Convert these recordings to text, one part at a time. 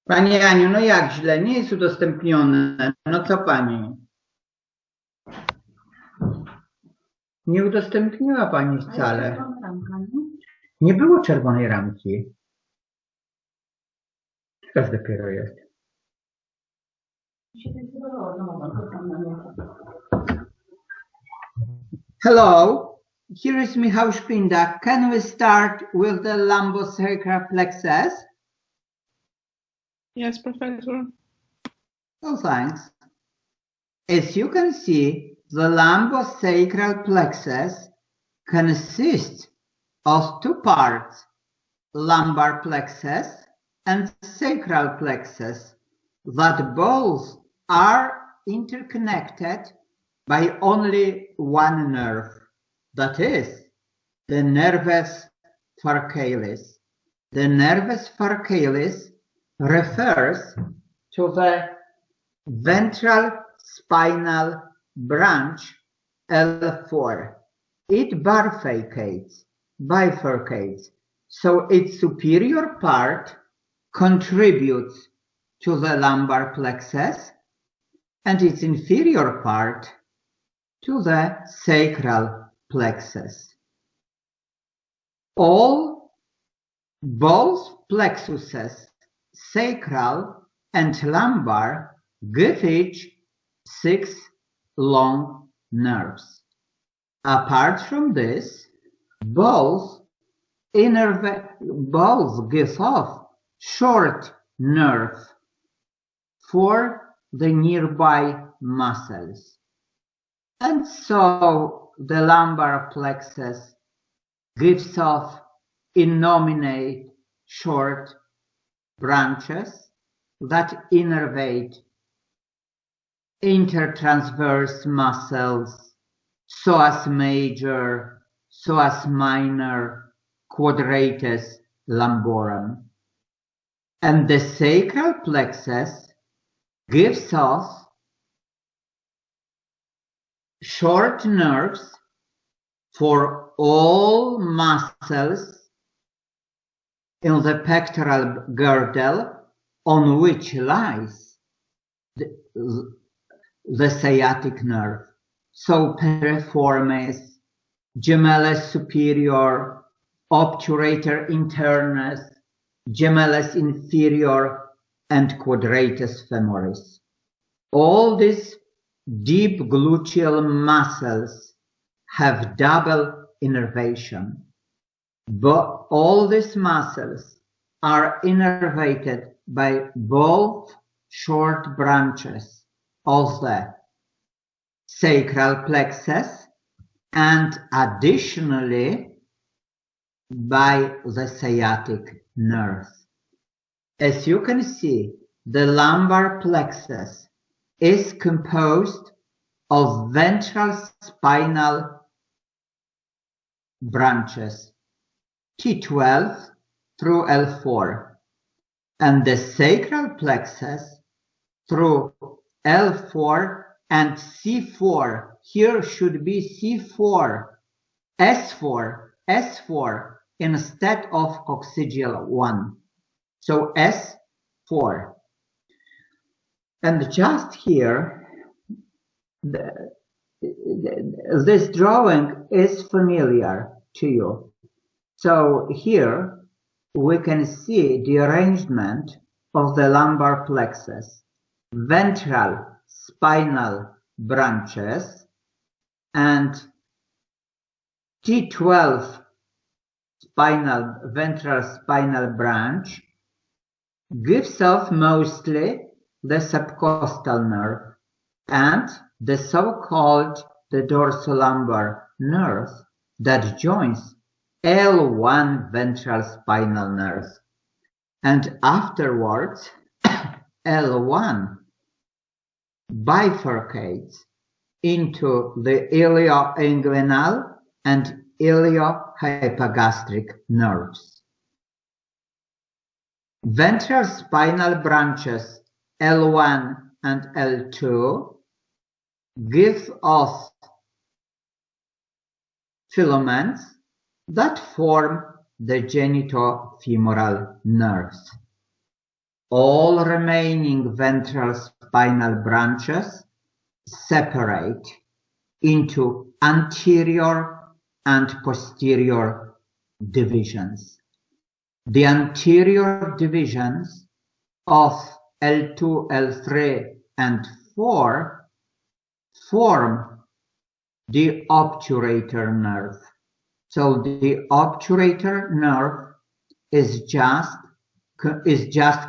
Pani Aniu, no jak źle? Nie jest udostępnione. No co pani? Nie udostępniła pani wcale. Nie było czerwonej ramki. Teraz dopiero jest. Hello, here is Michał Szpindak. Can we start with the lumbosacral plexus? Yes, Professor. Oh, thanks. As you can see, the lumbosacral plexus consists of two parts, lumbar plexus and sacral plexus, that both are interconnected by only one nerve, that is, the nervus farcalis. The nervus farcalis refers to the ventral spinal branch L4. It bifurcates, so its superior part contributes to the lumbar plexus and its inferior part to the sacral plexus. Both plexuses, sacral and lumbar, give each 6 long nerves. Apart from this, both give off short nerve for the nearby muscles. And so the lumbar plexus gives off innominate short branches that innervate intertransverse muscles, psoas major, psoas minor, quadratus lumborum. And the sacral plexus gives off short nerves for all muscles in the pectoral girdle on which lies the sciatic nerve. So piriformis, gemellus superior, obturator internus, gemellus inferior, and quadratus femoris. All these deep gluteal muscles have double innervation, but all these muscles are innervated by both short branches of the sacral plexus and additionally by the sciatic nerve. As you can see, the lumbar plexus is composed of ventral spinal branches T12 through L4 and the sacral plexus through L4 and C4. Here should be C4, S4 instead of coccygeal 1. So S4. And just here, this drawing is familiar to you. So here we can see the arrangement of the lumbar plexus, ventral spinal branches, and T12 ventral spinal branch gives off mostly the subcostal nerve and the so-called the dorsolumbar nerve that joins L1 ventral spinal nerve. And afterwards, L1 bifurcates into the ilioinguinal and iliohypogastric nerves. Ventral spinal branches L1 and L2 give us filaments that form the genitofemoral nerves. All remaining ventral spinal branches separate into anterior and posterior divisions. The anterior divisions of L2, L3, and 4 form the obturator nerve. So the obturator nerve is just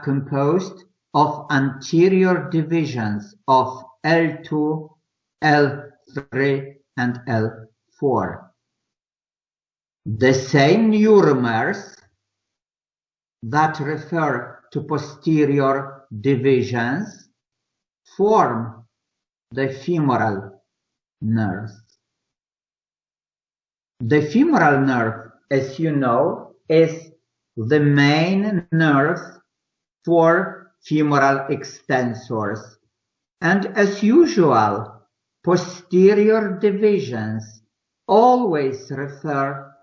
composed of anterior divisions of L2, L3, and L4. The same neuromers that refer to posterior divisions form the femoral nerve. The femoral nerve, as you know, is the main nerve for femoral extensors. And as usual, posterior divisions always refer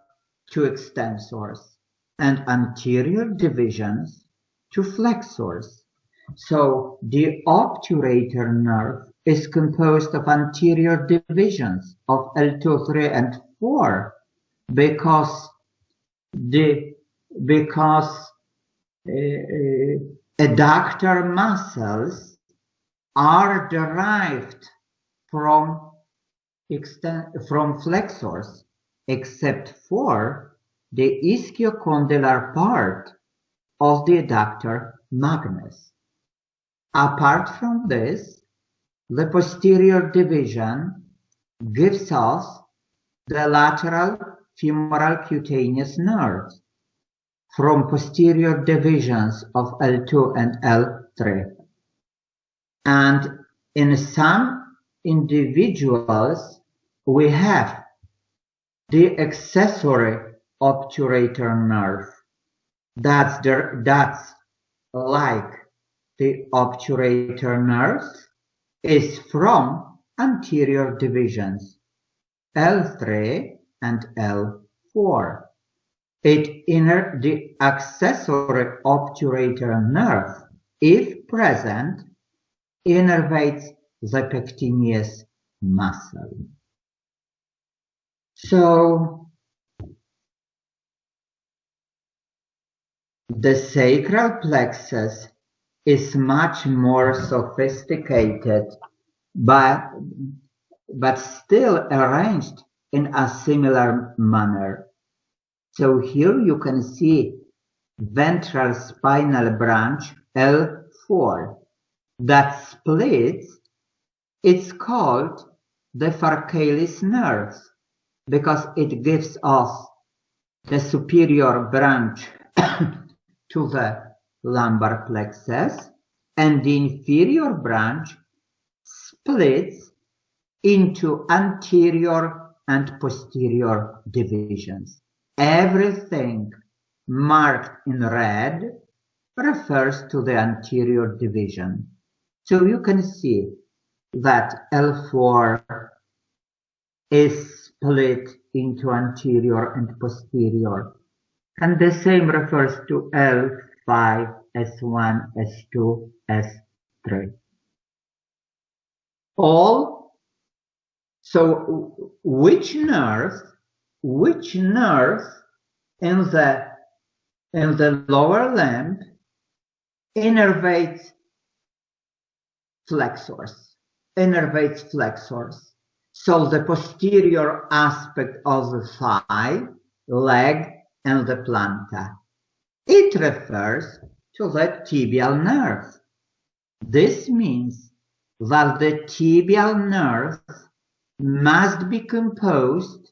to extensors and anterior divisions to flexors. So the obturator nerve is composed of anterior divisions of L2, 3, and 4 because adductor muscles are derived from flexors, except for the ischiocondylar part of the adductor magnus. Apart from this, the posterior division gives us the lateral femoral cutaneous nerves from posterior divisions of L2 and L3. And in some individuals, we have the accessory obturator nerve. That's like the obturator nerves is from anterior divisions L3 and L4. The accessory obturator nerve, if present, innervates the pectineus muscle. So the sacral plexus is much more sophisticated, but still arranged in a similar manner. So here you can see ventral spinal branch L4 that splits. It's called the Farcalis nerves because it gives us the superior branch to the lumbar plexus, and the inferior branch splits into anterior and posterior divisions. Everything marked in red refers to the anterior division. So you can see that L4 is split into anterior and posterior. And the same refers to L5, S1, S2, S3. So which nerve in the lower limb innervates flexors? So the posterior aspect of the thigh, leg, and the planta. It refers to the tibial nerve. This means that the tibial nerve must be composed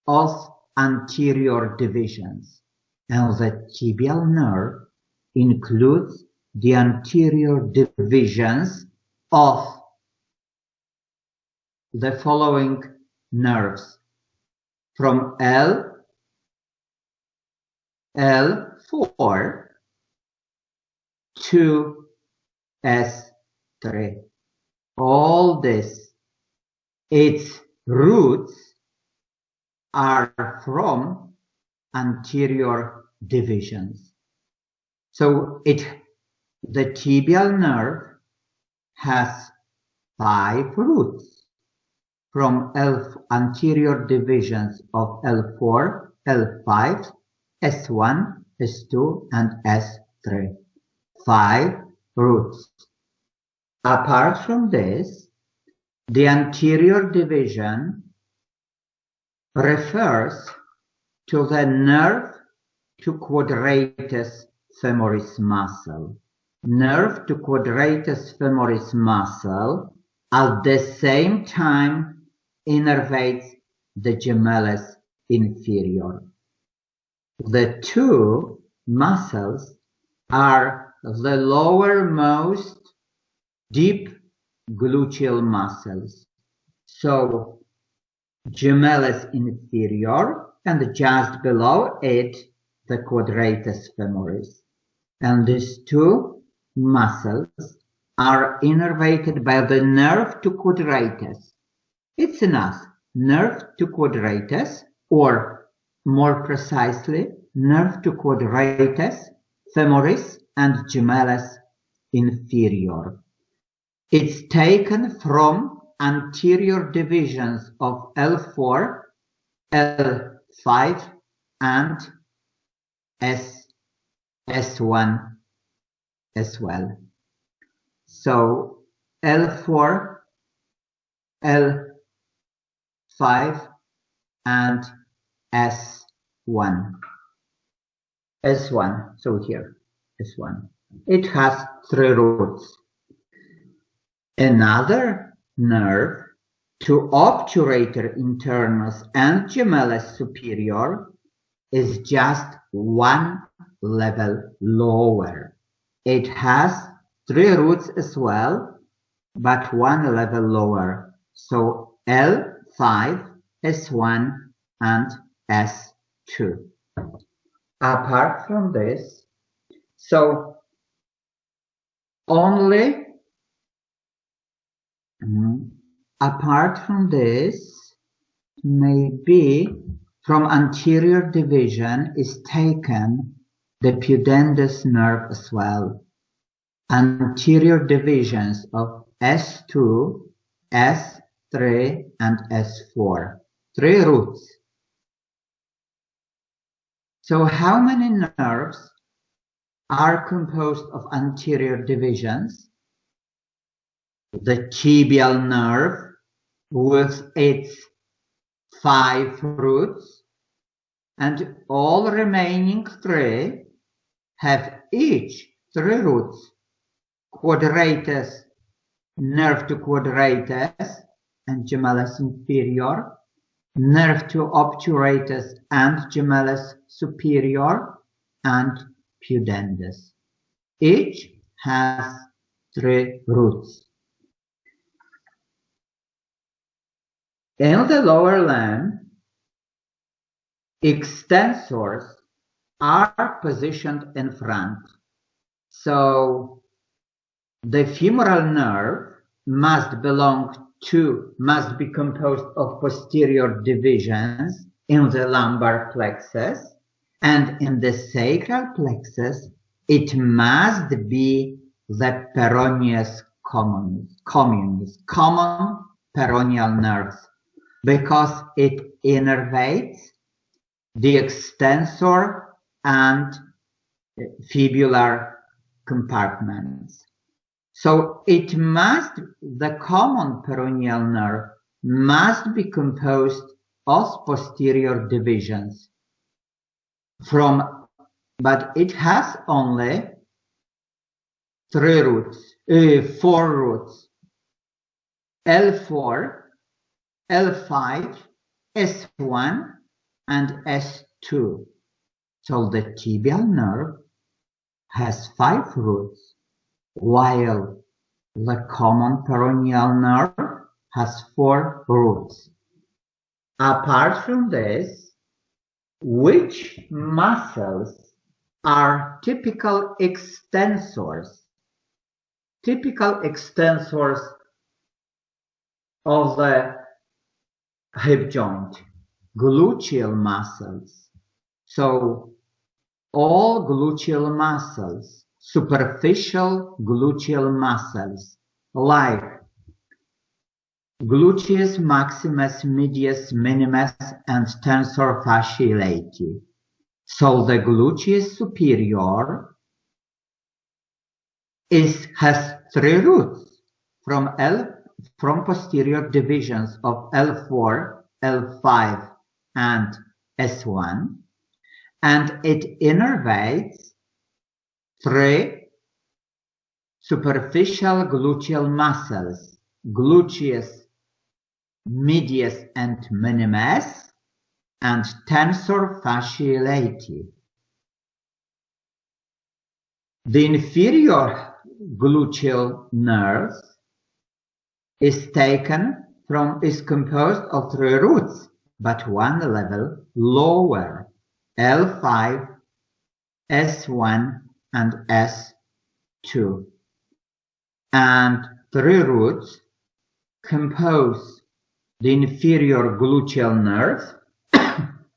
of anterior divisions, and the tibial nerve includes the anterior divisions of the following nerves from L4 to S S3. All this, its roots are from anterior divisions. So the tibial nerve has 5 roots from anterior divisions of L4, L5, S1, S2, and S3. 5 roots. Apart from this, the anterior division refers to the nerve to quadratus femoris muscle. Nerve to quadratus femoris muscle at the same time innervates the gemellus inferior. The two muscles are the lowermost deep gluteal muscles. So gemellus inferior and just below it the quadratus femoris. And these two muscles are innervated by the nerve to quadratus. It's enough. Nerve to quadratus, or more precisely, nerve to quadratus femoris and gemellus inferior. It's taken from anterior divisions of L4, L5, and S1 as well. So L4, L5, and S1. S1, so here, S1. It has 3 roots. Another nerve to obturator internus and gemellus superior is just 1 level lower. It has 3 roots as well, but 1 level lower. So L5, S1, and S2. Apart from this, so only apart from this, maybe from anterior division is taken the pudendus nerve as well. Anterior divisions of S2, S3, and S4. 3 roots. So how many nerves are composed of anterior divisions? The tibial nerve with its 5 roots, and all remaining 3 have each 3 roots. Quadratus, nerve to quadratus and gemellus inferior, nerve to obturatus and gemellus superior, and pudendus. Each has 3 roots. In the lower limb, extensors are positioned in front. So the femoral nerve must be composed of posterior divisions in the lumbar plexus, and in the sacral plexus it must be the peroneus communis, common peroneal nerves, because it innervates the extensor and fibular compartments. So the common peroneal nerve must be composed of posterior divisions but it has only 4 roots. L4, L5, S1, and S2. So the tibial nerve has 5 roots, while the common peroneal nerve has 4 roots. Apart from this, which muscles are typical extensors? typical extensors of the hip joint, gluteal muscles. So all gluteal muscles, superficial gluteal muscles, like gluteus maximus, medius minimus, and tensor fasciae lati. So the gluteus superior has three roots from posterior divisions of L4, L5, and S1, and it innervates three superficial gluteal muscles, gluteus medius and minimus, and tensor fasciae lati. The inferior gluteal nerve is composed of three roots, but one level lower, L5, S1, and S2. And three roots compose the inferior gluteal nerve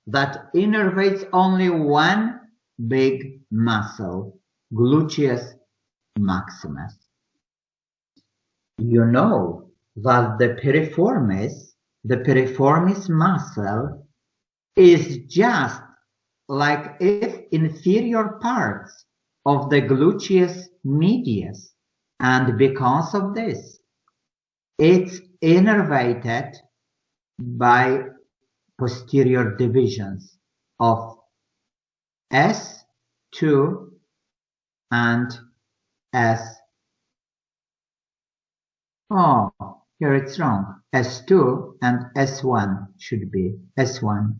that innervates only one big muscle, gluteus maximus. You know that the piriformis muscle is just like if inferior parts of the gluteus medius, and because of this, it's innervated by posterior divisions of S2 and here it's wrong. S2 and S1 should be S1,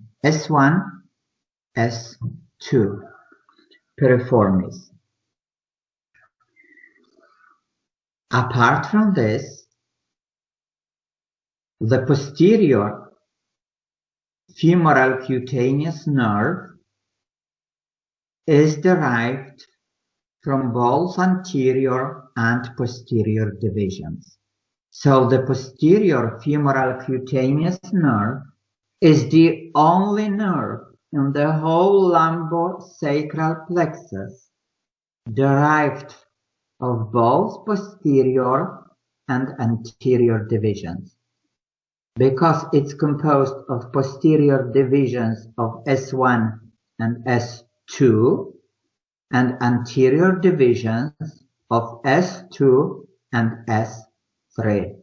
S2, piriformis. Apart from this, the posterior femoral cutaneous nerve is derived from both anterior and posterior divisions. So the posterior femoral cutaneous nerve is the only nerve in the whole lumbosacral plexus derived of both posterior and anterior divisions. Because it's composed of posterior divisions of S1 and S2 and anterior divisions of S2 and S3.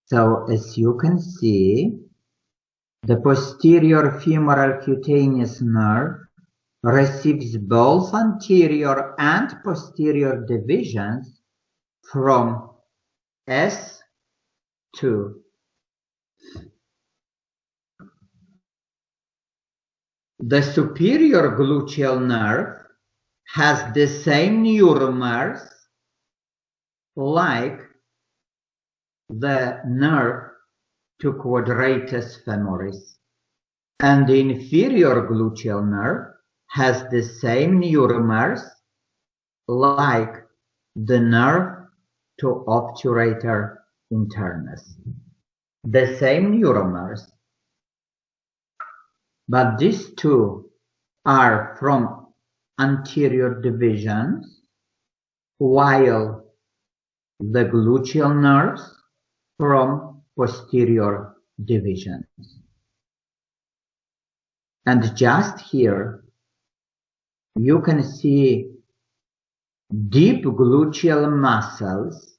So as you can see, the posterior femoral cutaneous nerve receives both anterior and posterior divisions from S2. The superior gluteal nerve has the same neuromers like the nerve to quadratus femoris, and the inferior gluteal nerve has the same neuromers like the nerve to obturator internus. The same neuromers, but these two are from anterior divisions, while the gluteal nerves from posterior divisions. And just here, you can see deep gluteal muscles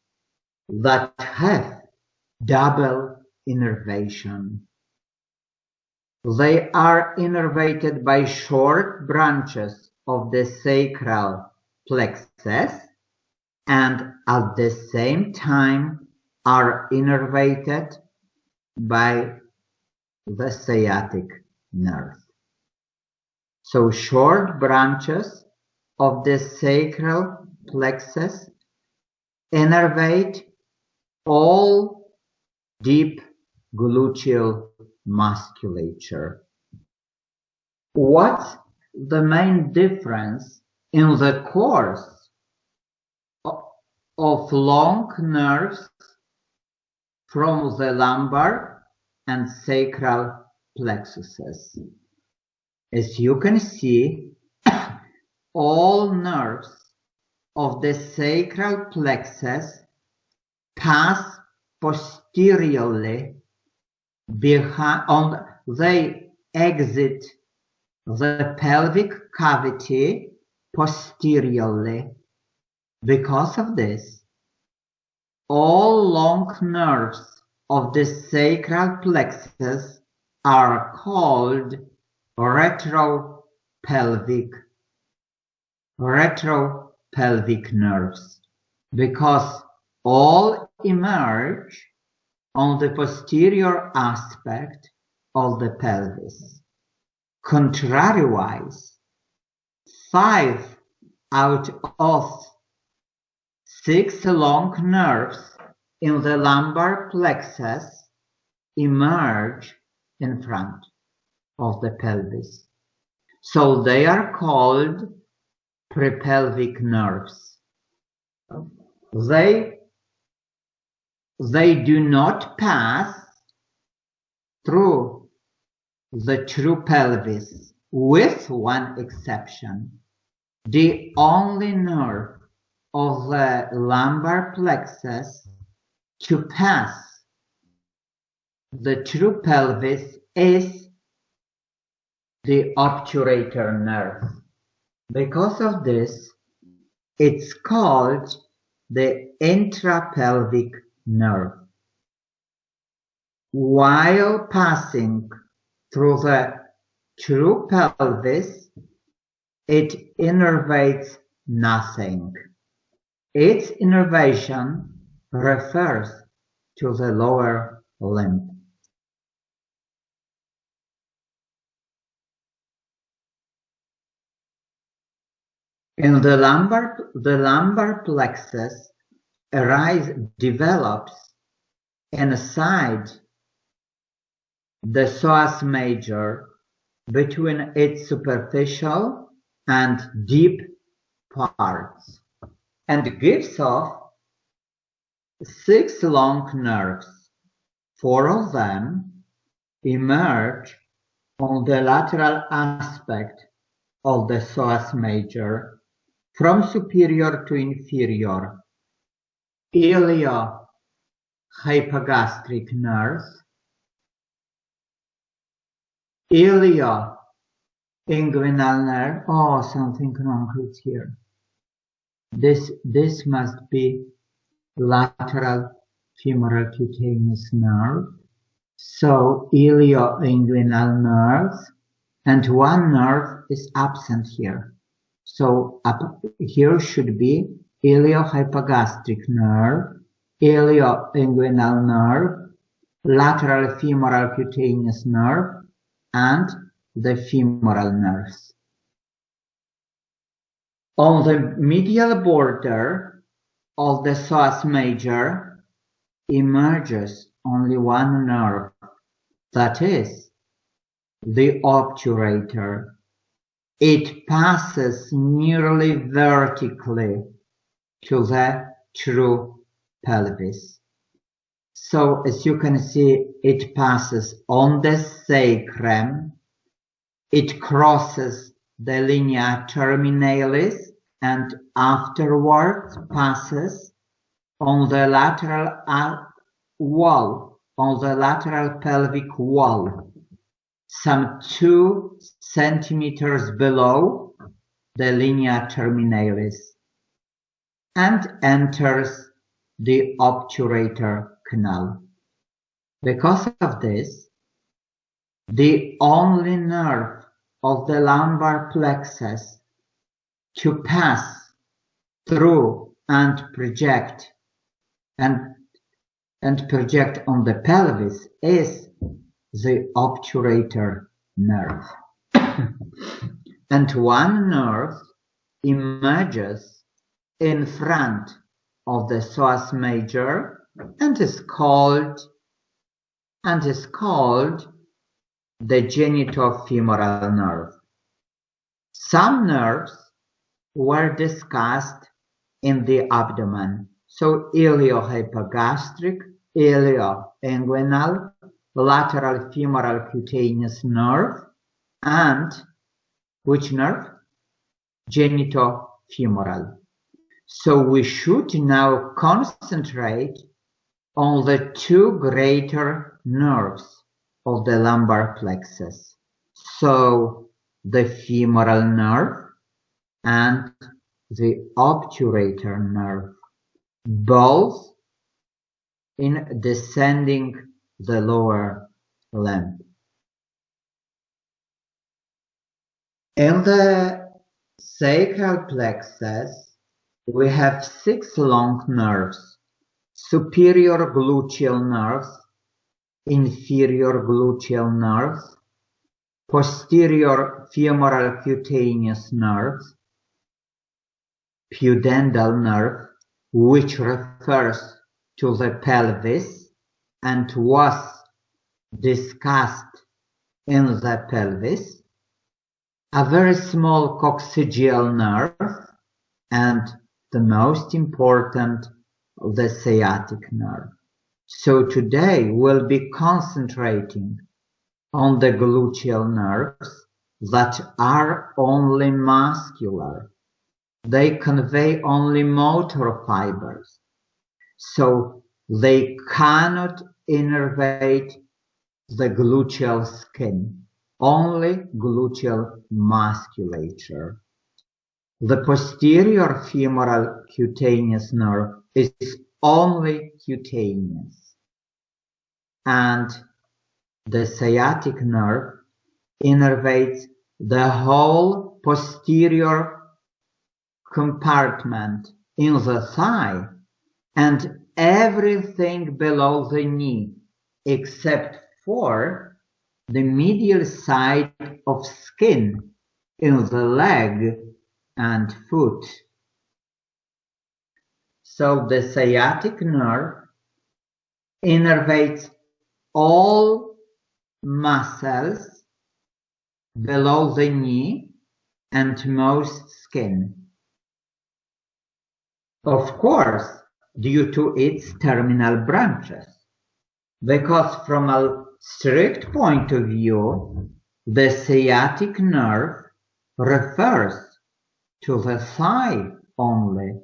that have double innervation. They are innervated by short branches of the sacral plexus and at the same time are innervated by the sciatic nerve. So short branches of the sacral plexus innervate all deep gluteal musculature. What's the main difference in the course of long nerves from the lumbar and sacral plexuses. As you can see, all nerves of the sacral plexus pass posteriorly behind, they exit the pelvic cavity posteriorly. Because of this, all long nerves of the sacral plexus are called retropelvic nerves, because all emerge on the posterior aspect of the pelvis. Contrariwise, 5 out of 6 long nerves in the lumbar plexus emerge in front of the pelvis. So they are called prepelvic nerves. They do not pass through the true pelvis, with one exception. The only nerve of the lumbar plexus to pass the true pelvis is the obturator nerve. Because of this, it's called the intrapelvic nerve. While passing through the true pelvis, it innervates nothing. Its innervation refers to the lower limb. In the lumbar plexus develops inside the psoas major between its superficial and deep parts, and gives off 6 long nerves. 4 of them emerge on the lateral aspect of the psoas major from superior to inferior: iliohypogastric nerve, ilioinguinal nerve. Oh, something wrong is here. This must be lateral femoral cutaneous nerve. So ilioinguinal nerve, and one nerve is absent here. So up here should be iliohypogastric nerve, ilioinguinal nerve, lateral femoral cutaneous nerve, and the femoral nerves. On the medial border of the psoas major emerges only one nerve, that is, the obturator. It passes nearly vertically to the true pelvis. So as you can see, it passes on the sacrum, it crosses the linea terminalis, and afterwards passes on the lateral wall, on the lateral pelvic wall, some 2 centimeters below the linea terminalis, and enters the obturator canal. Because of this, the only nerve of the lumbar plexus to pass through and project on the pelvis is the obturator nerve. And one nerve emerges in front of the psoas major and is called the genitofemoral nerve. Some nerves were discussed in the abdomen, So iliohypogastric, ilioinguinal, lateral femoral cutaneous nerve, and which nerve? Genitofemoral. So we should now concentrate on the two greater nerves of the lumbar plexus. So the femoral nerve and the obturator nerve, both in descending the lower limb. In the sacral plexus, we have 6 long nerves: superior gluteal nerves, inferior gluteal nerves, posterior femoral cutaneous nerves, pudendal nerve, which refers to the pelvis and was discussed in the pelvis, a very small coccygeal nerve, and the most important, the sciatic nerve. So today we'll be concentrating on the gluteal nerves that are only muscular. They convey only motor fibers, so they cannot innervate the gluteal skin, only gluteal musculature. The posterior femoral cutaneous nerve is only cutaneous, and the sciatic nerve innervates the whole posterior compartment in the thigh and everything below the knee except for the medial side of skin in the leg and foot. So the sciatic nerve innervates all muscles below the knee and most skin. Of course, due to its terminal branches, because from a strict point of view, the sciatic nerve refers to the thigh only.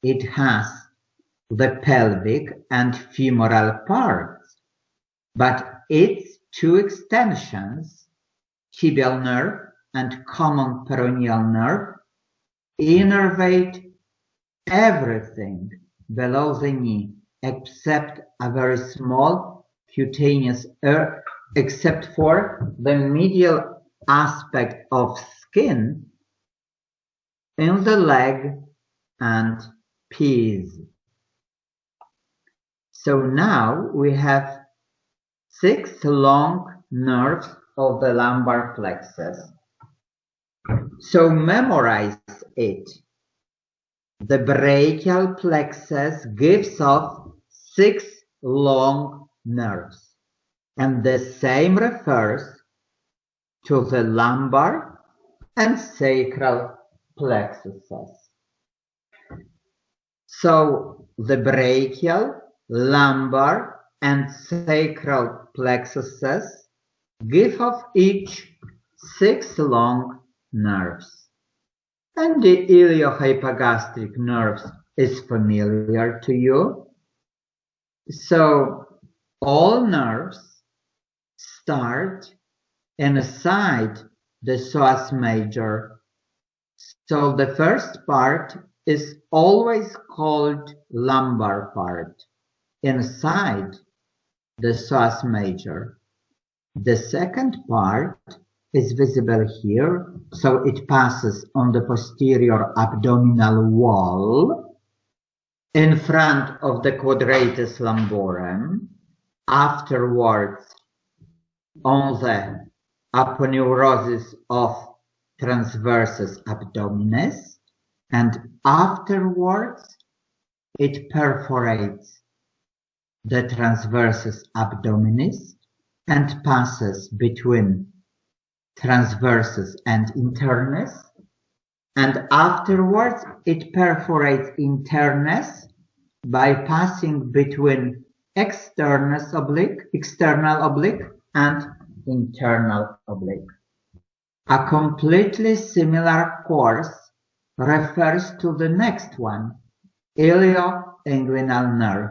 It has the pelvic and femoral parts, but its two extensions, tibial nerve and common peroneal nerve, innervate everything below the knee except a very small cutaneous area, except for the medial aspect of skin in the leg and pees. So now we have 6 long nerves of the lumbar plexus. So memorize it. The brachial plexus gives off 6 long nerves, and the same refers to the lumbar and sacral plexuses. So the brachial, lumbar, and sacral plexuses give off each 6 long nerves. And the iliohypogastric nerves is familiar to you. So all nerves start inside the psoas major. So the first part is always called lumbar part, inside the psoas major. The second part is visible here, so it passes on the posterior abdominal wall in front of the quadratus lumborum, afterwards on the aponeurosis of transversus abdominis, and afterwards it perforates the transversus abdominis and passes between transversus and internis, and afterwards it perforates internis by passing between external oblique and internal oblique. A completely similar course refers to the next one, ilioinguinal nerve.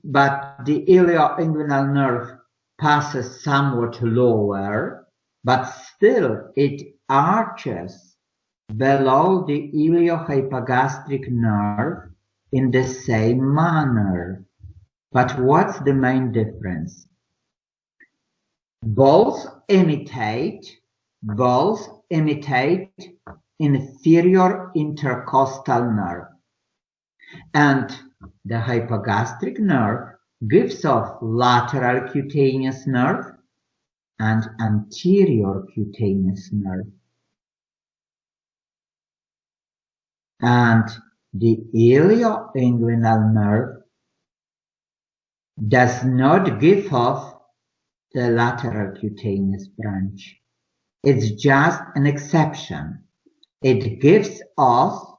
But the ilioinguinal nerve passes somewhat lower, but still it arches below the iliohypogastric nerve in the same manner. But what's the main difference? Both imitate inferior intercostal nerve, and the hypogastric nerve gives off lateral cutaneous nerve and anterior cutaneous nerve. And the ilioinguinal nerve does not give off the lateral cutaneous branch. It's just an exception. It gives off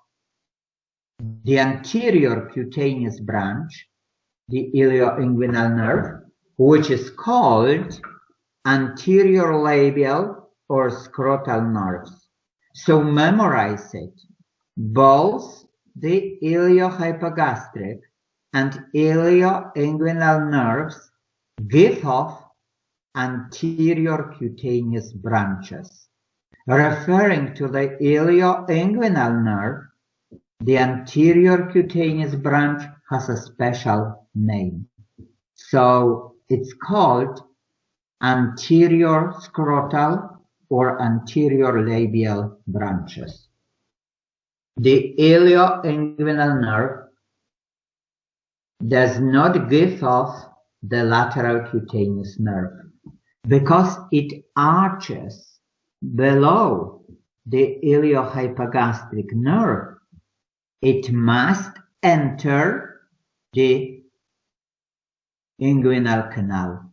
the anterior cutaneous branch, the ilioinguinal nerve, which is called anterior labial or scrotal nerves. So memorize it. Both the iliohypogastric and ilioinguinal nerves give off anterior cutaneous branches. Referring to the ilioinguinal nerve, the anterior cutaneous branch has a special name. So it's called anterior scrotal or anterior labial branches. The ilioinguinal nerve does not give off the lateral cutaneous nerve because it arches below the iliohypogastric nerve. It must enter the inguinal canal.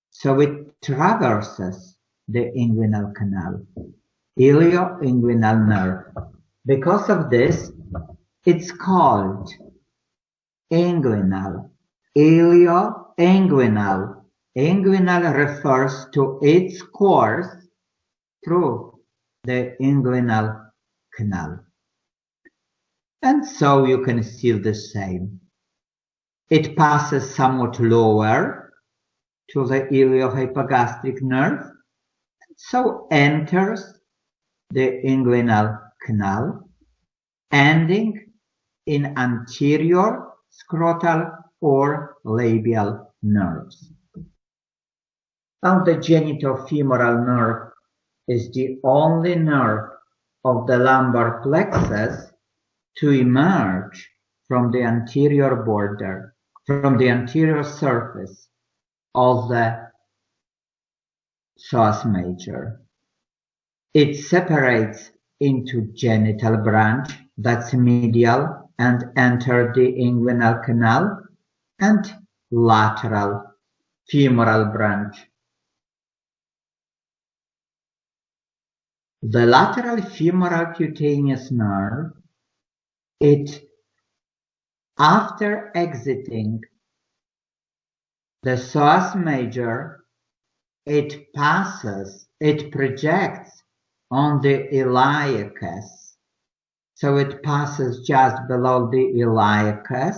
So it traverses the inguinal canal, ilioinguinal nerve. Because of this, it's called inguinal, ilioinguinal. Inguinal refers to its course through the inguinal canal. And so you can see the same. It passes somewhat lower to the iliohypogastric nerve, so enters the inguinal canal, ending in anterior scrotal or labial nerves. Now the genitofemoral nerve is the only nerve of the lumbar plexus to emerge from the anterior border, from the anterior surface of the psoas major. It separates into genital branch, that's medial, and enter the inguinal canal, and lateral femoral branch. The lateral femoral cutaneous nerve, after exiting the psoas major, it projects on the iliacus. So it passes just below the iliacus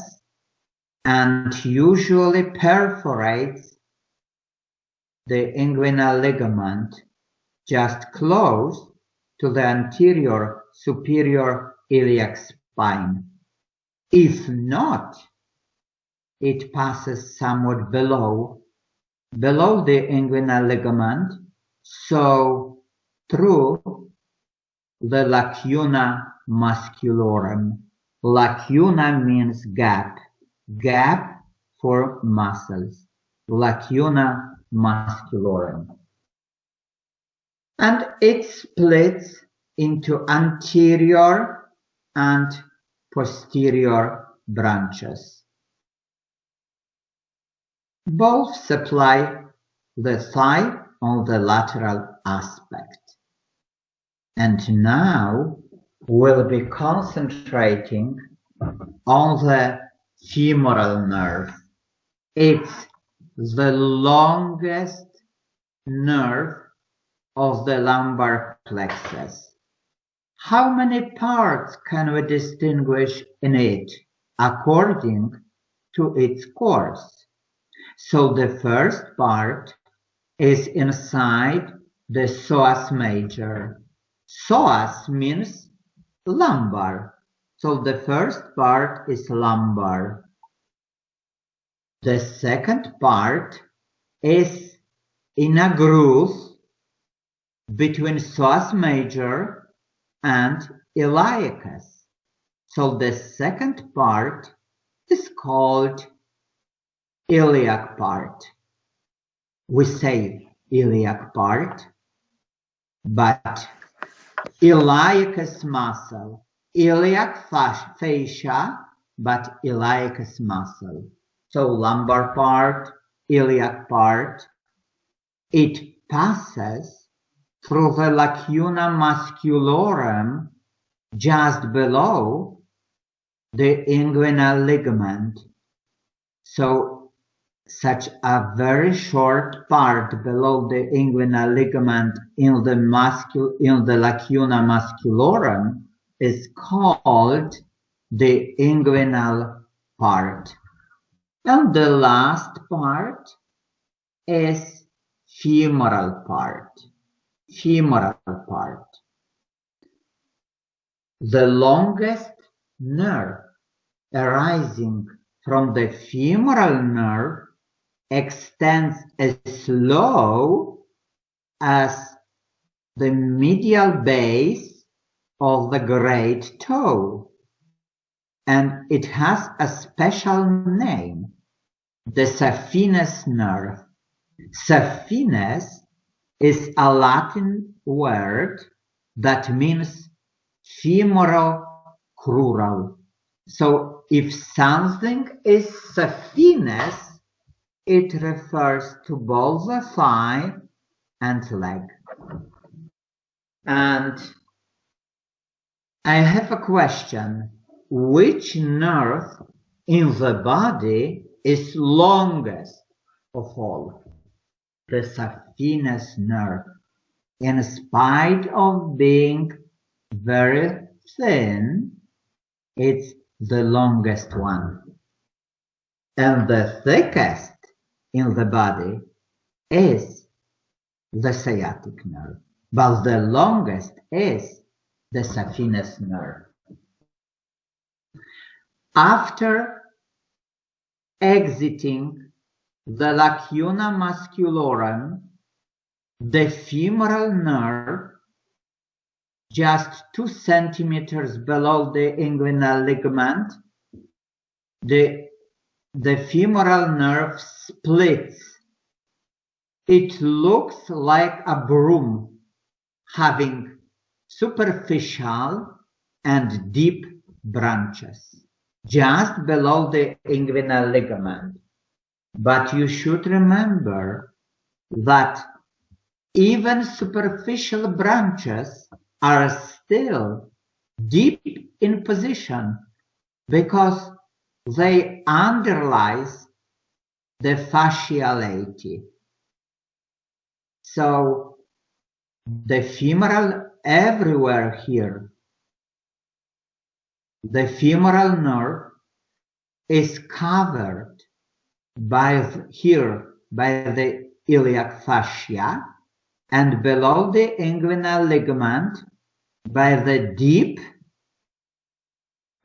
and usually perforates the inguinal ligament just close to the anterior superior iliac spine. If not, it passes somewhat below the inguinal ligament, so through the lacuna musculorum. Lacuna means gap for muscles. Lacuna musculorum. And it splits into anterior and posterior branches. Both supply the thigh on the lateral aspect. And now we'll be concentrating on the femoral nerve. It's the longest nerve of the lumbar plexus. How many parts can we distinguish in it according to its course? So the first part is inside the psoas major. Psoas means lumbar. So the first part is lumbar. The second part is in a groove between psoas major and iliacus. So the second part is called iliac part. We say iliac part, but iliacus muscle, iliac fascia, but iliacus muscle. So lumbar part, iliac part, it passes through the lacuna musculorum just below the inguinal ligament. So such a very short part below the inguinal ligament in the lacuna musculorum is called the inguinal part. And the last part is femoral part. Femoral part. The longest nerve arising from the femoral nerve extends as low as the medial base of the great toe, and it has a special name, the saphenous nerve. Saphenous is a Latin word that means femoral-crural. So if something is saphenous, it refers to both the thigh and leg. And I have a question. Which nerve in the body is longest of all? The saphenous nerve, in spite of being very thin, it's the longest one. And the thickest in the body is the sciatic nerve, but the longest is the saphenous nerve. After exiting the lacuna musculorum, the femoral nerve, just 2 centimeters below the inguinal ligament, the femoral nerve splits. It looks like a broom having superficial and deep branches just below the inguinal ligament. But you should remember that even superficial branches are still deep in position because they underlies the fasciality. So the femoral everywhere here, the femoral nerve is covered by the iliac fascia, and below the inguinal ligament by the deep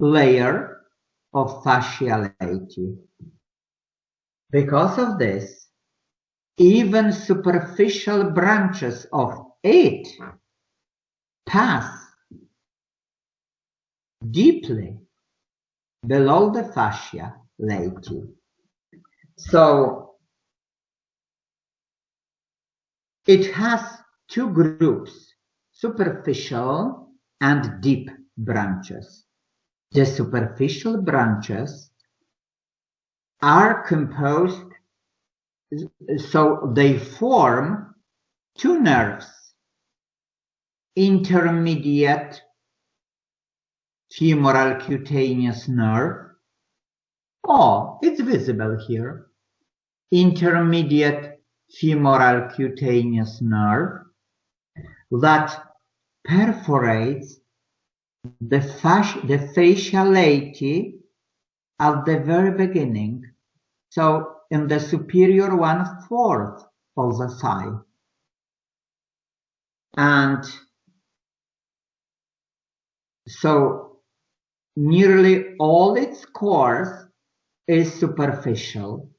layer of fasciality. Because of this, even superficial branches of it pass deeply below the fascia lati. So it has two groups, superficial and deep branches. The superficial branches are composed, so they form two nerves, intermediate femoral cutaneous nerve Oh, it's visible here. Intermediate femoral cutaneous nerve that perforates the faciality at the very beginning, so in the superior 1/4 of the thigh. And so nearly all its course is superficial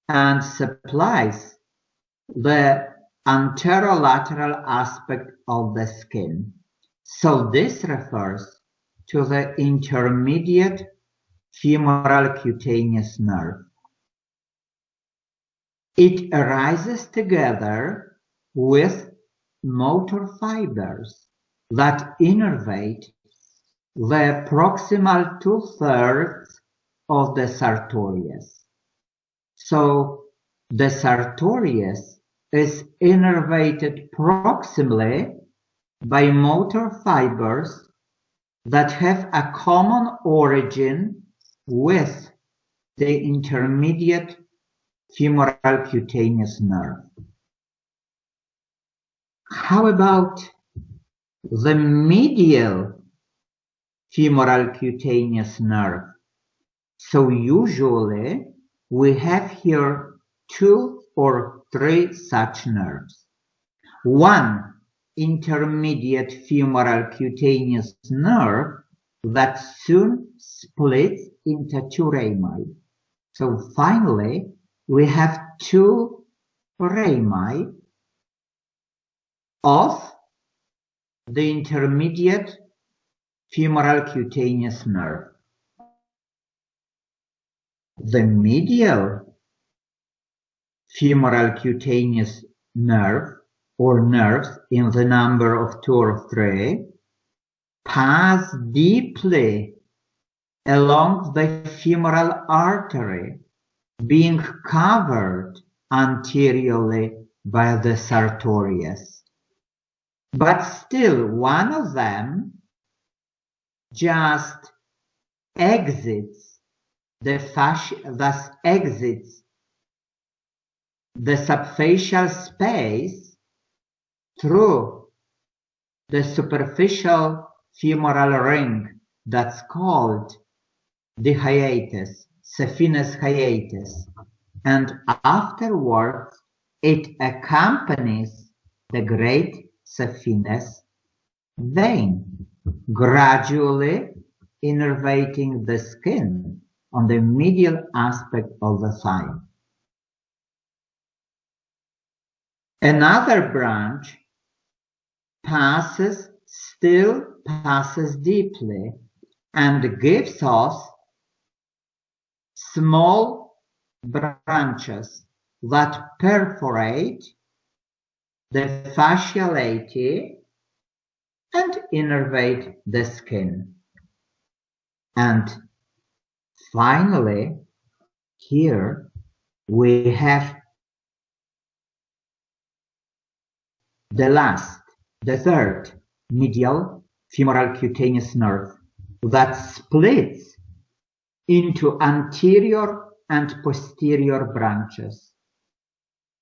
and supplies the anterolateral aspect of the skin. So this refers to the intermediate femoral cutaneous nerve. It arises together with motor fibers that innervate the proximal 2/3 of the sartorius. So the sartorius is innervated proximally by motor fibers that have a common origin with the intermediate femoral cutaneous nerve. How about the medial femoral cutaneous nerve? So usually we have here 2 or 3 such nerves. One intermediate femoral cutaneous nerve that soon splits into 2 rami. So finally, we have 2 rami of the intermediate femoral cutaneous nerve. The medial femoral cutaneous nerve, or nerves in the number of 2 or 3, pass deeply along the femoral artery, being covered anteriorly by the sartorius. But still, one of them just exits the fascia, thus exits the subfacial space through the superficial femoral ring that's called the hiatus, saphenous hiatus, and afterwards it accompanies the great saphenous vein, gradually innervating the skin on the medial aspect of the thigh. Another branch still passes deeply and gives us small branches that perforate the fasciality and innervate the skin. And finally, here we have the third medial femoral cutaneous nerve that splits into anterior and posterior branches.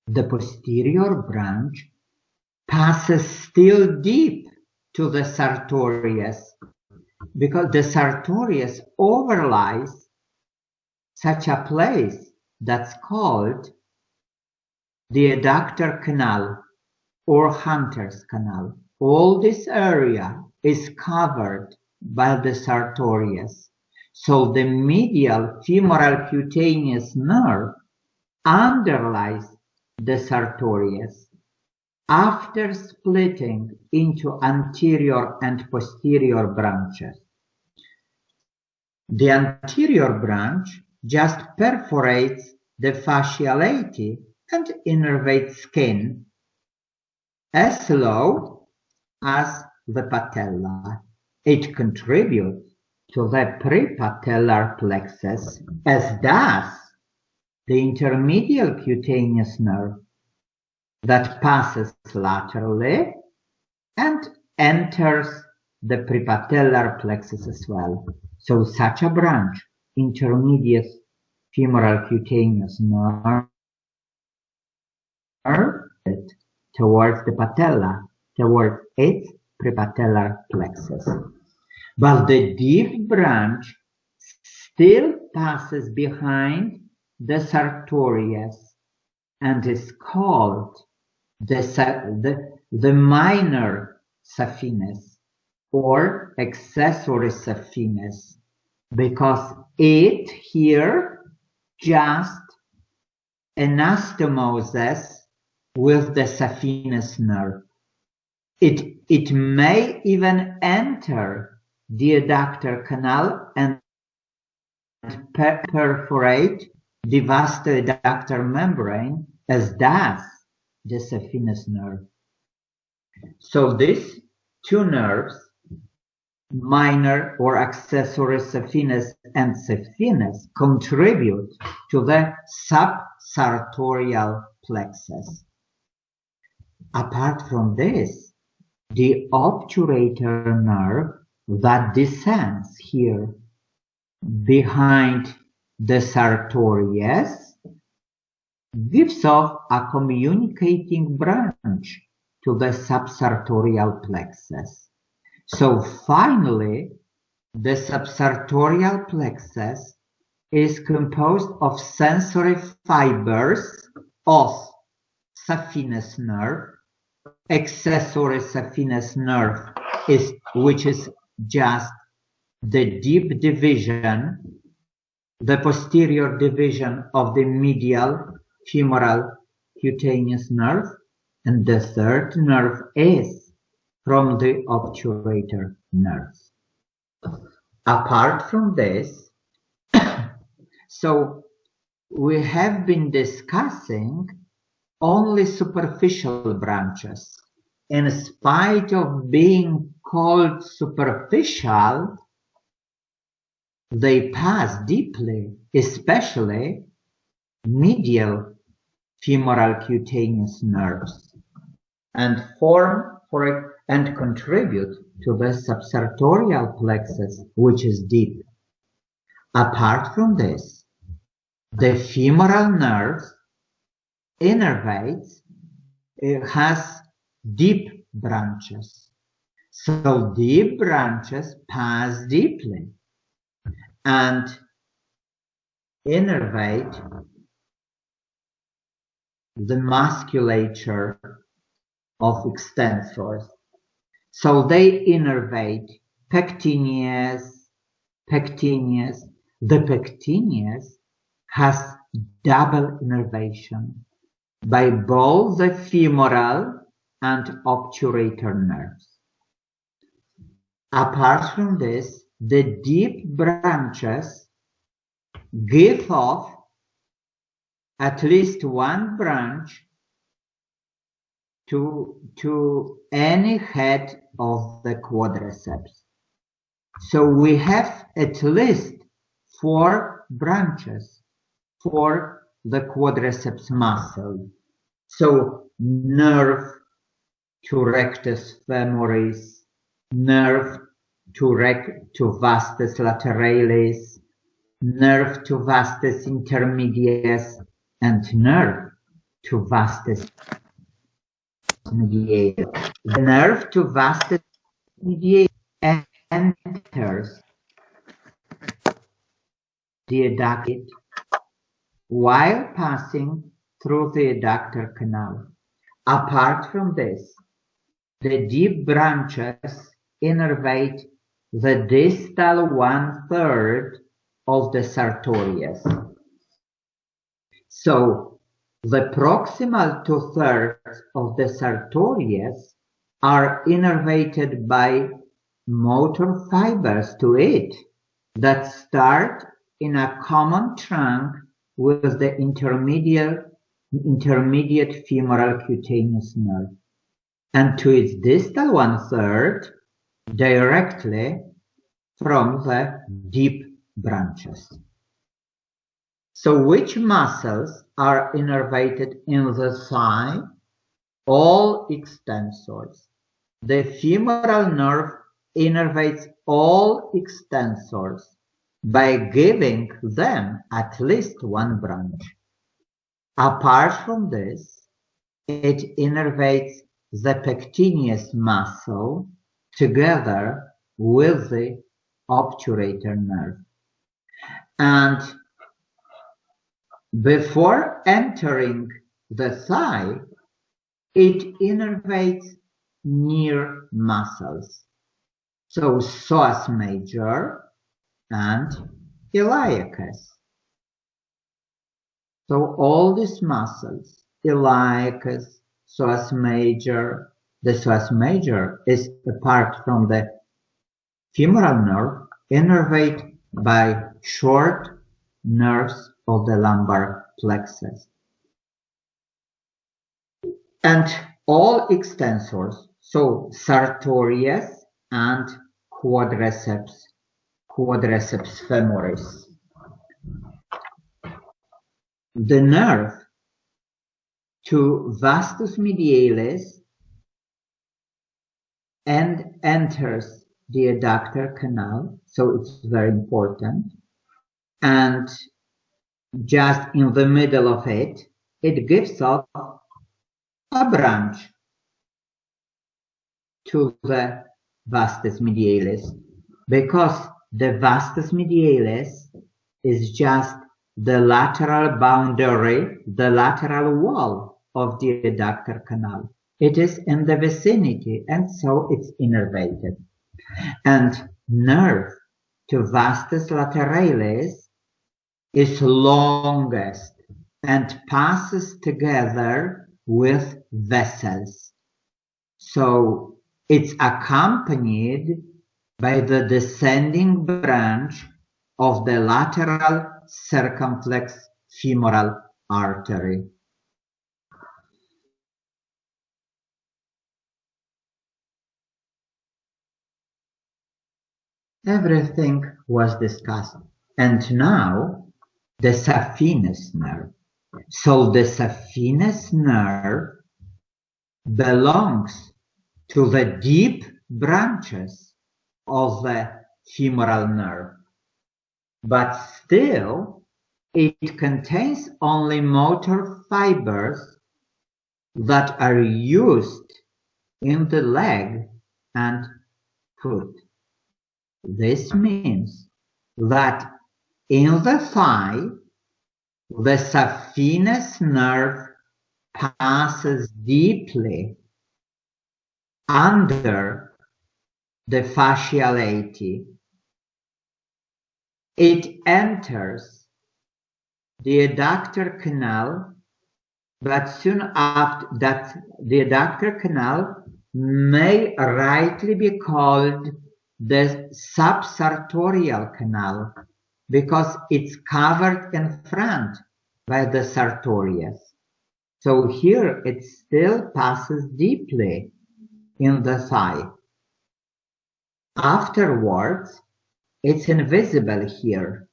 The posterior branch passes still deep to the sartorius, because the sartorius overlies such a place that's called the adductor canal or Hunter's canal. All this area is covered by the sartorius. So the medial femoral cutaneous nerve underlies the sartorius after splitting into anterior and posterior branches. The anterior branch just perforates the fasciality and innervates skin as low as the patella. It contributes to the prepatellar plexus, as does the intermedial cutaneous nerve that passes laterally and enters the prepatellar plexus as well. So such a branch intermediate femoral cutaneous nerve towards the patella, towards its prepatellar plexus. But the deep branch still passes behind the sartorius and is called the minor saphenous or accessory saphenous, because it here just anastomoses with the saphenous nerve. It may even enter the adductor canal and perforate the vastoadductor membrane, as does the saphenous nerve. So these two nerves, minor or accessory saphenous and saphenous, contribute to the subsartorial plexus. Apart from this, the obturator nerve that descends here behind the sartorius gives off a communicating branch to the subsartorial plexus. So finally, the subsartorial plexus is composed of sensory fibers of saphenous nerve, accessory saphenous nerve, which is just the deep division, the posterior division of the medial femoral cutaneous nerve, and the third nerve is from the obturator nerves. Apart from this, so we have been discussing only superficial branches. In spite of being called superficial, they pass deeply, especially medial femoral cutaneous nerves, and and contribute to the subsartorial plexus, which is deep. Apart from this, the femoral nerves innervates, it has deep branches. So deep branches pass deeply and innervate the musculature of extensors. So they innervate pectineus. The pectineus has double innervation by both the femoral and obturator nerves. Apart from this, the deep branches give off at least one branch to any head of the quadriceps. So we have at least 4 branches for the quadriceps muscle. So nerve to rectus femoris, nerve to vastus lateralis, nerve to vastus intermedius, and nerve to vastus mediator. The nerve to vastus mediator enters the adductor while passing through the adductor canal. Apart from this, the deep branches innervate the distal 1/3 of the sartorius. So the proximal 2/3 of the sartorius are innervated by motor fibers to it that start in a common trunk with the intermediate femoral cutaneous nerve, and to its distal 1/3 directly from the deep branches. So which muscles are innervated in the thigh? All extensors. The femoral nerve innervates all extensors by giving them at least one branch. Apart from this, it innervates the pectineus muscle together with the obturator nerve. And before entering the thigh, it innervates near muscles. So psoas major and iliacus. So all these muscles, iliacus, psoas major, the psoas major is apart from the femoral nerve, innervated by short nerves of the lumbar plexus. And all extensors, so sartorius and quadriceps femoris. The nerve to vastus medialis and enters the adductor canal, so it's very important. And just in the middle of it, it gives off a branch to the vastus medialis, because the vastus medialis is just the lateral boundary, the lateral wall of the adductor canal. It is in the vicinity, and so it's innervated. And nerve to vastus lateralis is longest and passes together with vessels. So it's accompanied by the descending branch of the lateral circumflex femoral artery. Everything was discussed, and now the saphenous nerve. So the saphenous nerve belongs to the deep branches of the femoral nerve, but still it contains only motor fibers that are used in the leg and foot. This means that in the thigh, the saphenous nerve passes deeply under the fasciality. It enters the adductor canal, but soon after that, the adductor canal may rightly be called the subsartorial canal, because it's covered in front by the sartorius. So here it still passes deeply in the thigh. Afterwards, it's invisible here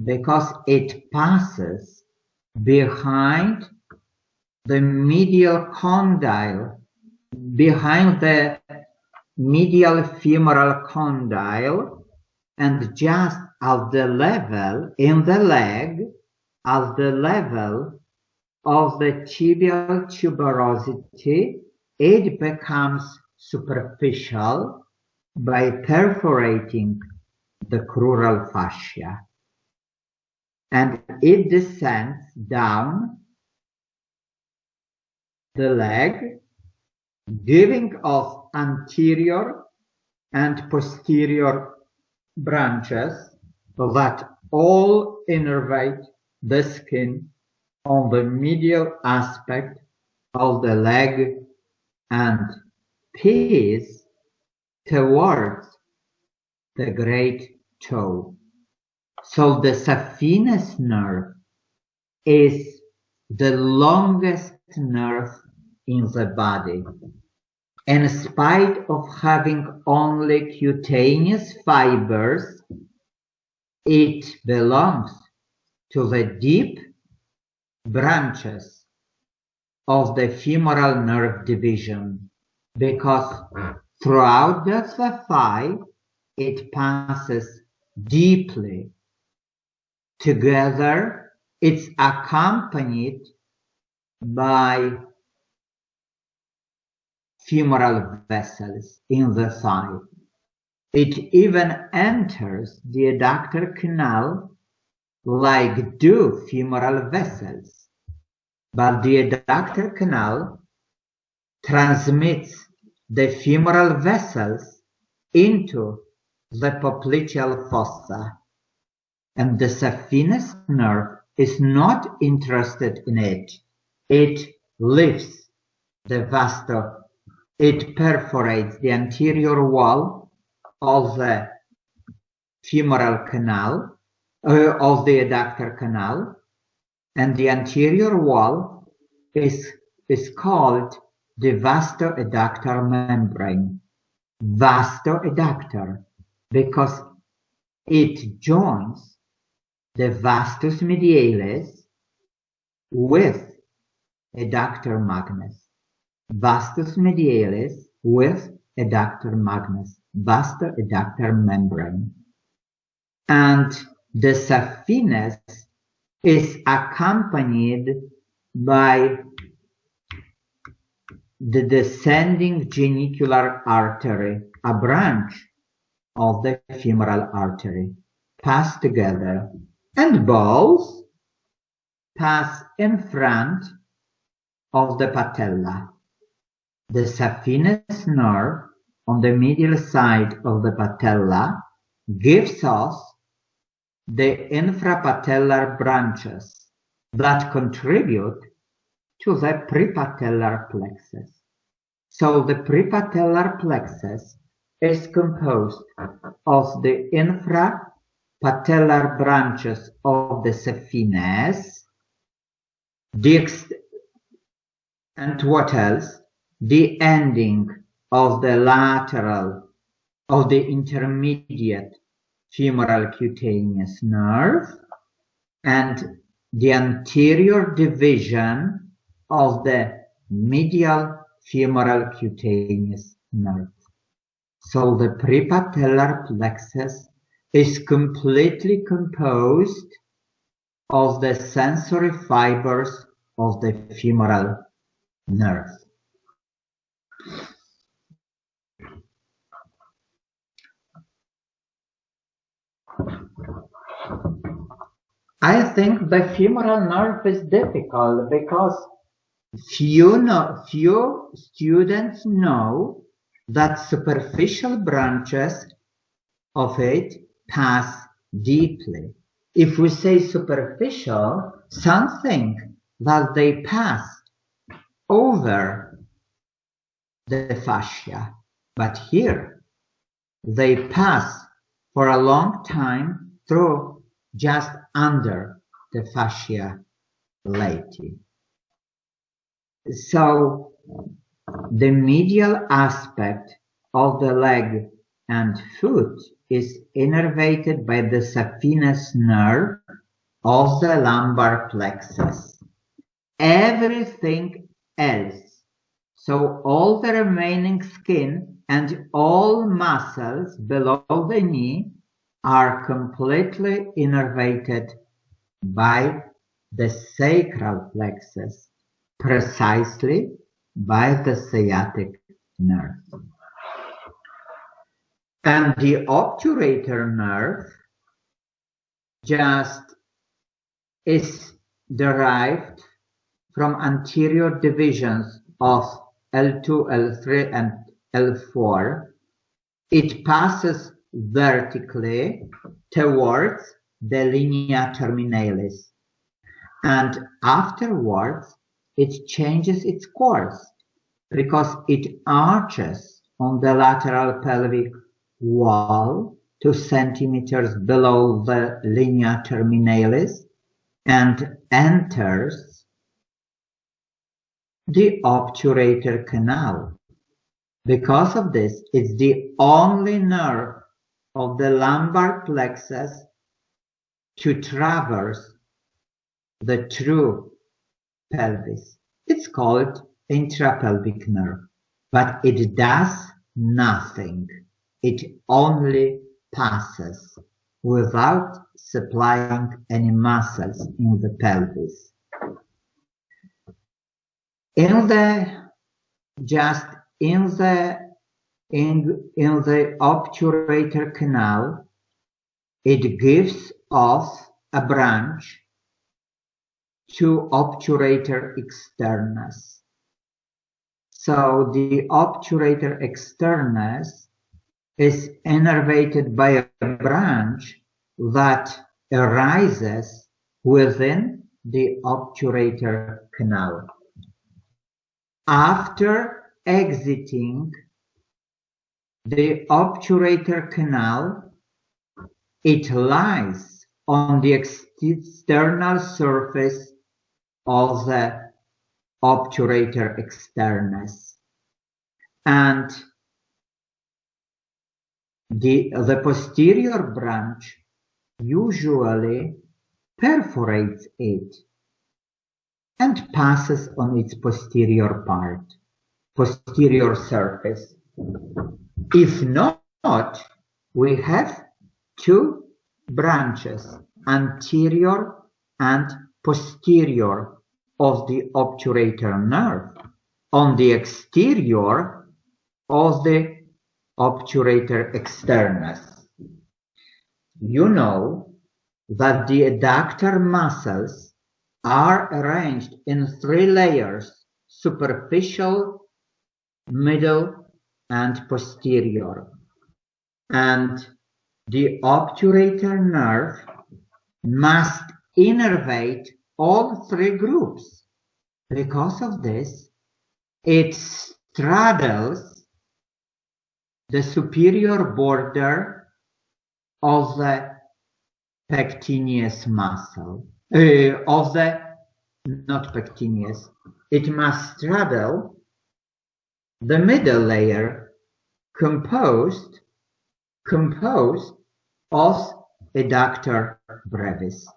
because it passes behind the medial condyle, behind the medial femoral condyle, and just at the level in the leg, at the level of the tibial tuberosity, it becomes superficial by perforating the crural fascia, and it descends down the leg, giving off anterior and posterior branches that all innervate the skin on the medial aspect of the leg and piece towards the great toe. So the saphenous nerve is the longest nerve in the body. In spite of having only cutaneous fibers, it belongs to the deep branches of the femoral nerve division, because throughout the thigh it passes deeply. Together, it's accompanied by femoral vessels in the thigh. It even enters the adductor canal like do femoral vessels, but the adductor canal transmits the femoral vessels into the popliteal fossa, and the saphenous nerve is not interested in it. It lifts the it perforates the anterior wall of the femoral canal, of the adductor canal, and the anterior wall is called the vastoadductor membrane. Vastoadductor, because it joins the vastus medialis with adductor magnus. Vastus medialis with adductor magnus, vastoadductor membrane. And the saphenous is accompanied by the descending genicular artery, a branch of the femoral artery, pass together, and both pass in front of the patella. The saphenous nerve on the medial side of the patella gives us the infrapatellar branches that contribute to the prepatellar plexus. So the prepatellar plexus is composed of the infrapatellar branches of the saphenous, and what else? The ending of the lateral, of the intermediate femoral cutaneous nerve, and the anterior division of the medial femoral cutaneous nerve. So the prepatellar plexus is completely composed of the sensory fibers of the femoral nerve. I think the femoral nerve is difficult because few students know that superficial branches of it pass deeply. If we say superficial, something that they pass over the fascia, but here they pass for a long time through just under the fascia latae. So the medial aspect of the leg and foot is innervated by the saphenous nerve of the lumbar plexus. Everything else, so all the remaining skin and all muscles below the knee, are completely innervated by the sacral plexus, precisely by the sciatic nerve. And the obturator nerve just is derived from anterior divisions of L2, L3, and L4. It passes vertically towards the linea terminalis, and afterwards it changes its course because it arches on the lateral pelvic wall 2 centimeters below the linea terminalis and enters the obturator canal. Because of this, it's the only nerve of the lumbar plexus to traverse the true pelvis. It's called intrapelvic nerve, but it does nothing. It only passes without supplying any muscles in the pelvis. In the obturator canal, it gives off a branch to obturator externus. So the obturator externus is innervated by a branch that arises within the obturator canal. After exiting the obturator canal, it lies on the external surface of the obturator externus, and the posterior branch usually perforates it and passes on its posterior surface. If not, we have two branches, anterior and posterior, of the obturator nerve on the exterior of the obturator externus. You know that the adductor muscles are arranged in 3 layers: superficial, middle, and posterior. And the obturator nerve must innervate all 3 groups. Because of this, it straddles the superior border of the pectineus muscle, not pectineus. It must straddle the middle layer composed of adductor brevis.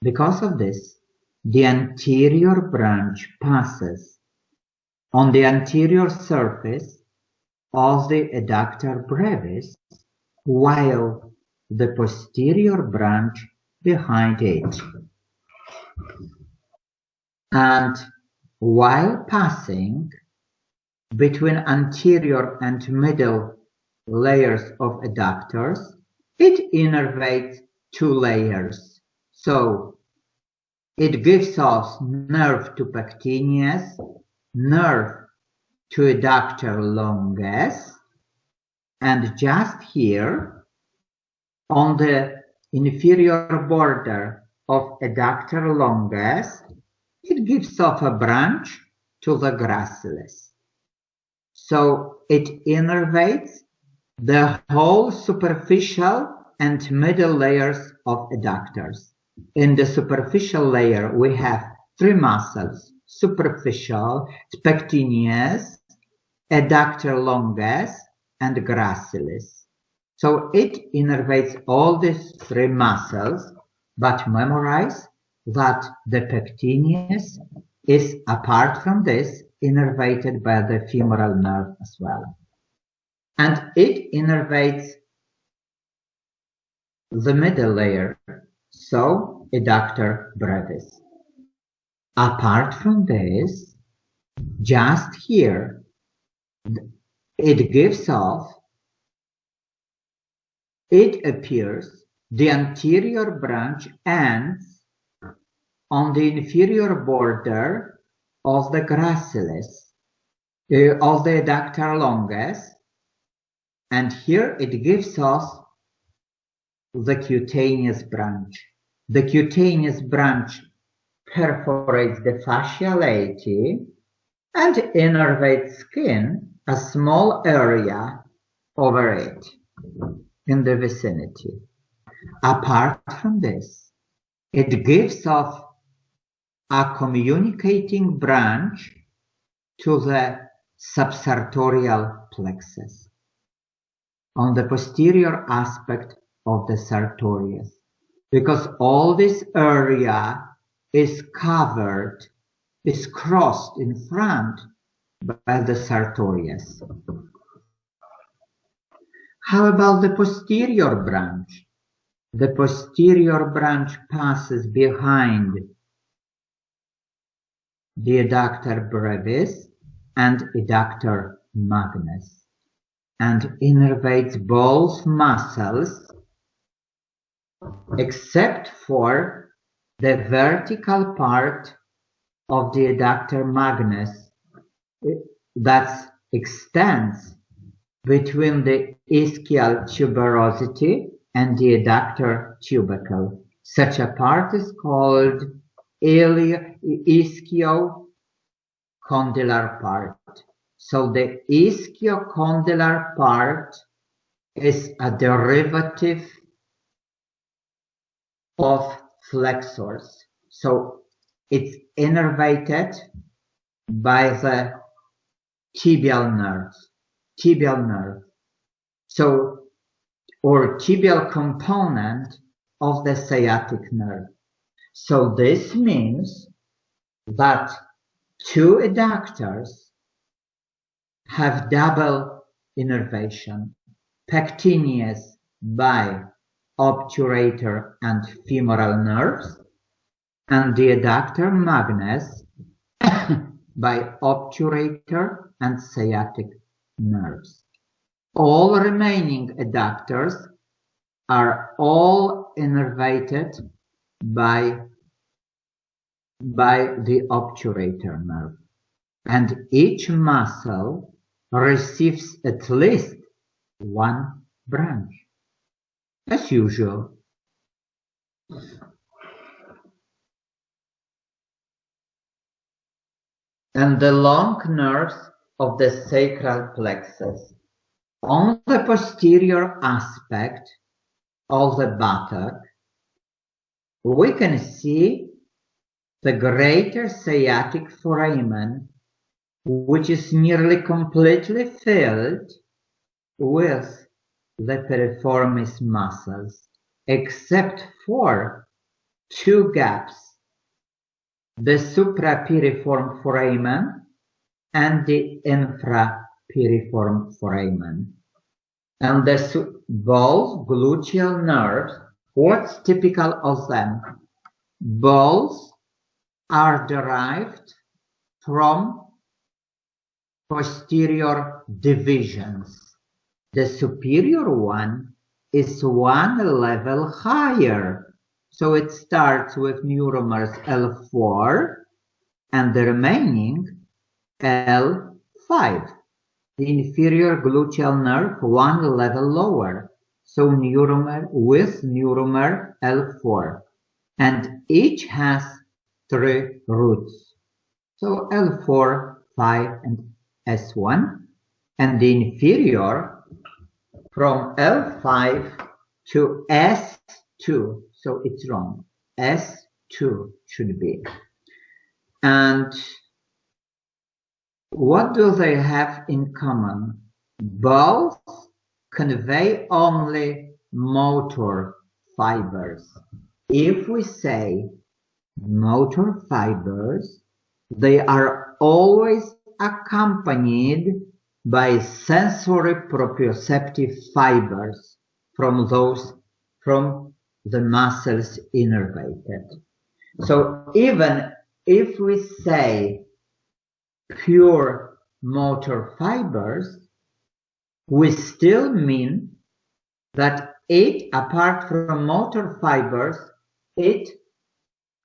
Because of this, the anterior branch passes on the anterior surface of the adductor brevis, while the posterior branch behind it. And while passing between anterior and middle layers of adductors, it innervates 2 layers. So it gives us nerve to pectineus, nerve to adductor longus, and just here on the inferior border of adductor longus, it gives off a branch to the gracilis. So it innervates the whole superficial and middle layers of adductors. In the superficial layer, we have 3 muscles: superficial, pectineus, adductor longus, and gracilis. So it innervates all these 3 muscles, but memorize that the pectineus is, apart from this, innervated by the femoral nerve as well. And it innervates the middle layer, so adductor brevis. Apart from this, just here, it gives off, it appears, the anterior branch ends on the inferior border of the gracilis, of the adductor longus, and here it gives us the cutaneous branch. The cutaneous branch perforates the fascia lati and innervates skin, a small area over it in the vicinity. Apart from this, it gives off a communicating branch to the subsartorial plexus on the posterior aspect of the sartorius, because all this area is covered, is crossed in front by the sartorius. How about the posterior branch? the posterior branch passes behind the adductor brevis and adductor magnus and innervates both muscles except for the vertical part of the adductor magnus that extends between the ischial tuberosity and the adductor tubercle. Such a part is called ischiocondylar part. So the ischiocondylar part is a derivative of flexors. So it's innervated by the tibial nerve. So, or tibial component of the sciatic nerve. So this means that two adductors have double innervation, pectineus by obturator and femoral nerves, and the adductor magnus by obturator and sciatic nerves. All remaining adductors are all innervated by the obturator nerve, and each muscle receives at least one branch, as usual. And the long nerves of the sacral plexus. On the posterior aspect of the buttock, we can see the greater sciatic foramen, which is nearly completely filled with the piriformis muscles, except for two gaps, the suprapiriform foramen and the infrapiriform foramen. And both gluteal nerves, what's typical of them? Both are derived from posterior divisions. The superior one is one level higher. So it starts with neuromers L4 and the remaining L5. The inferior gluteal nerve one level lower. So neuromer L4. And each has three roots. So L4, 5 and S1. And the inferior from L5 to S2. So it's wrong. S2 should be. And what do they have in common? Both convey only motor fibers. If we say motor fibers, they are always accompanied by sensory proprioceptive fibers from the muscles innervated. So even if we say pure motor fibers, we still mean that it, apart from motor fibers, it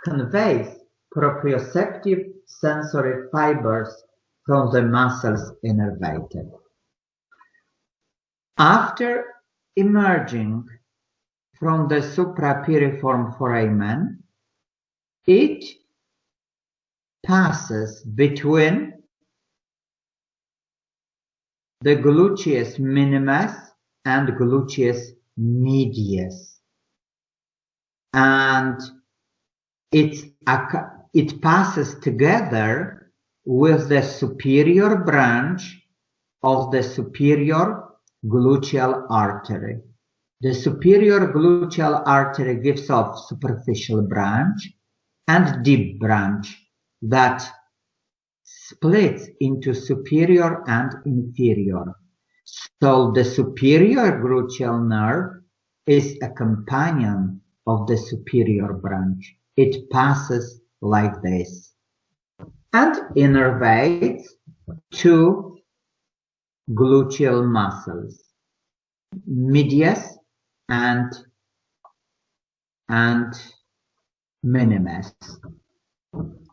conveys proprioceptive sensory fibers from the muscles innervated. After emerging from the suprapiriform foramen, it passes between the gluteus minimus and gluteus medius, and it passes together with the superior branch of the superior gluteal artery. The superior gluteal artery gives off superficial branch and deep branch that splits into superior and inferior. So the superior gluteal nerve is a companion of the superior branch. It passes like this and innervates two gluteal muscles, medius and minimus,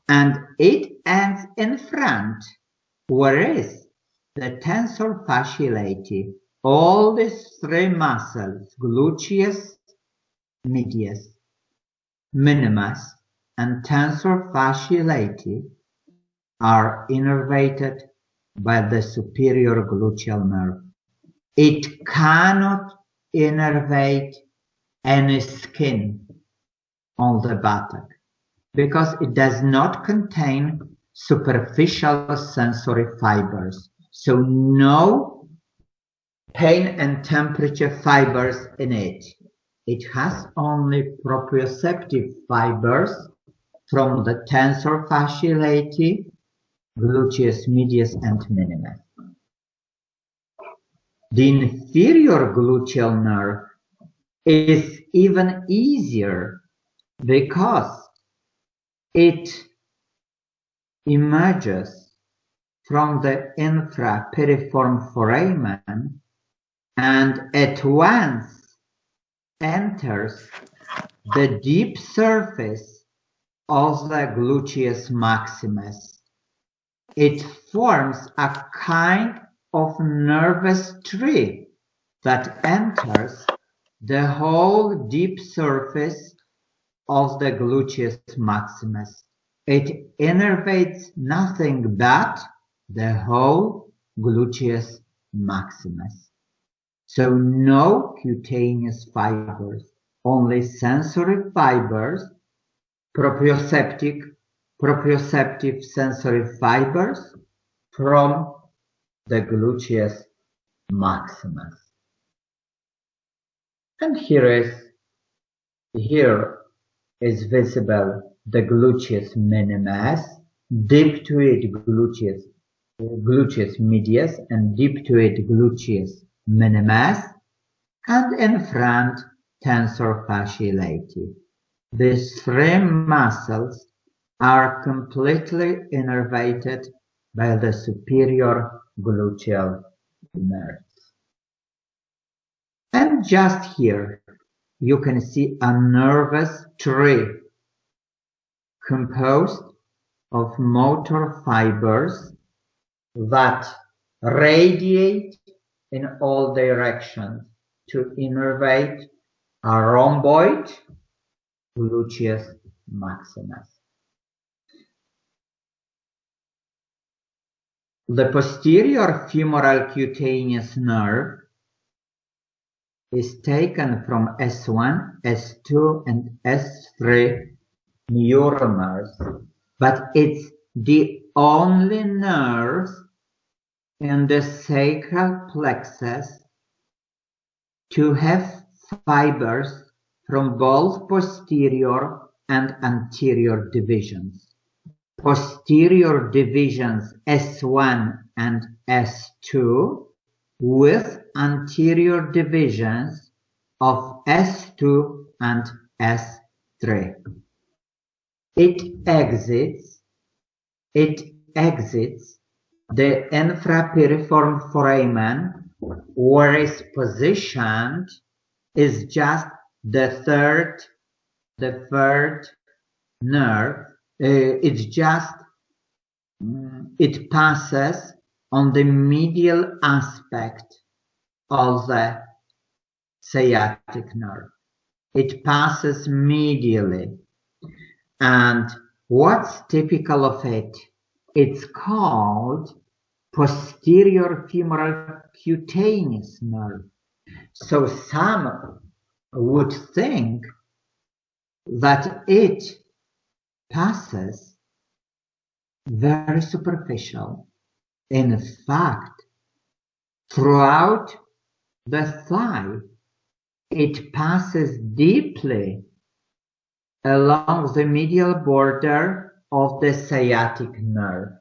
and it ends in front, whereas the tensor fasciae lati, all these three muscles, gluteus, medius, minimus, and tensor fasciae lati, are innervated by the superior gluteal nerve. It cannot innervate any skin on the buttock because it does not contain superficial sensory fibers. So no pain and temperature fibers in it. It has only proprioceptive fibers from the tensor fasciae lati, gluteus medius and minimus. The inferior gluteal nerve is even easier because it emerges from the infrapiriform foramen and at once enters the deep surface of the gluteus maximus. It forms a kind of nervous tree that enters the whole deep surface of the gluteus maximus. It innervates nothing but the whole gluteus maximus. So no cutaneous fibers, only sensory fibers, proprioceptive sensory fibers from the gluteus maximus. And here is visible the gluteus minimus, deep to it gluteus medius, and deep to it gluteus minimus, and in front tensor fasciae lati. These three muscles are completely innervated by the superior gluteal nerves. And just here you can see a nervous tree composed of motor fibers that radiate in all directions to innervate a rhomboid gluteus maximus. The posterior femoral cutaneous nerve is taken from S1, S2, and S3 neuromers, but it's the only nerve in the sacral plexus to have fibers from both posterior and anterior divisions. Posterior divisions S1 and S2 with anterior divisions of S2 and S3. It exits the infrapiriform foramen, where it's positioned is just the third nerve. It passes on the medial aspect of the sciatic nerve. It passes medially. And what's typical of it? It's called posterior femoral cutaneous nerve. So some would think that it passes very superficial. In fact, throughout the thigh, it passes deeply along the medial border of the sciatic nerve.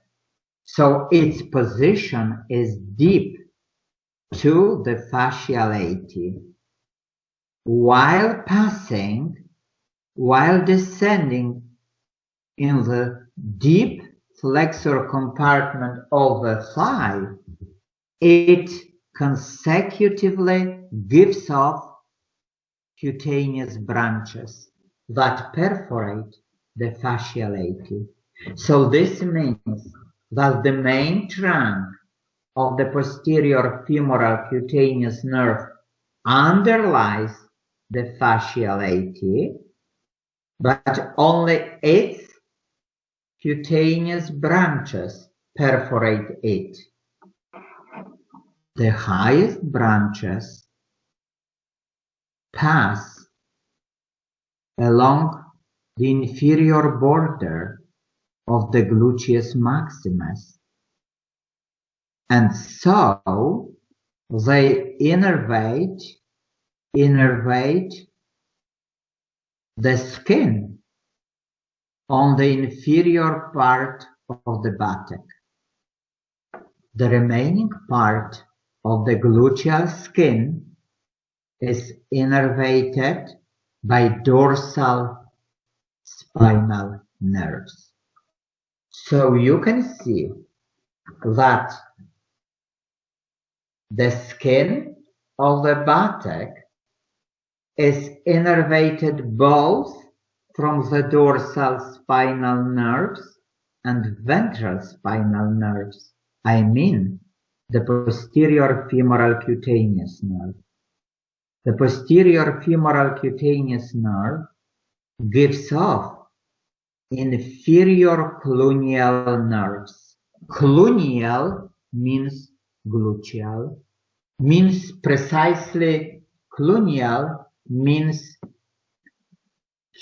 So its position is deep to the fascia lati. while descending in the deep flexor compartment of the thigh, it consecutively gives off cutaneous branches that perforate the fasciality. So this means that the main trunk of the posterior femoral cutaneous nerve underlies the fasciality, but only its cutaneous branches perforate it. The highest branches pass along the inferior border of the gluteus maximus, and so they innervate the skin on the inferior part of the buttock. The remaining part of the gluteal skin is innervated by dorsal spinal nerves. So you can see that the skin of the buttock is innervated both from the dorsal spinal nerves and ventral spinal nerves. I mean the posterior femoral cutaneous nerve. The posterior femoral cutaneous nerve gives off inferior cluneal nerves. Cluneal means gluteal, means precisely cluneal means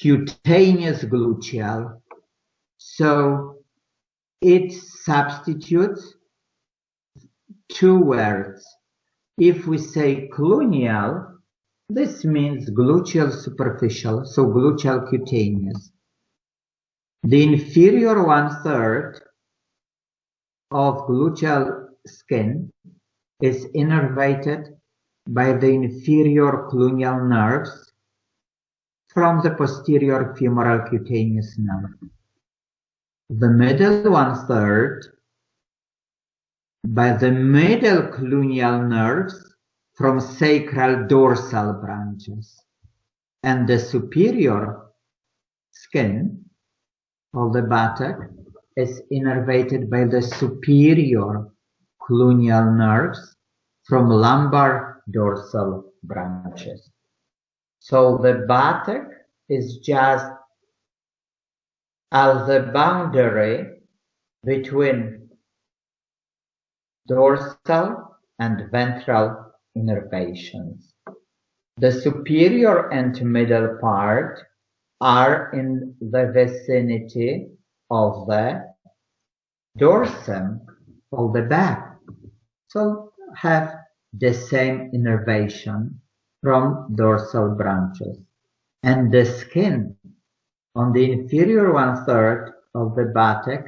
cutaneous gluteal. So it substitutes two words. If we say cluneal, this means gluteal superficial, so gluteal cutaneous. The inferior 1/3 of gluteal skin is innervated by the inferior cluneal nerves from the posterior femoral cutaneous nerve. The middle 1/3 by the middle cluneal nerves from sacral dorsal branches, and the superior skin of the buttock is innervated by the superior cluneal nerves from lumbar dorsal branches. So the buttock is just at the boundary between dorsal and ventral innervations. The superior and middle part are in the vicinity of the dorsum of the back, so have the same innervation from dorsal branches. And the skin on the inferior 1/3 of the buttock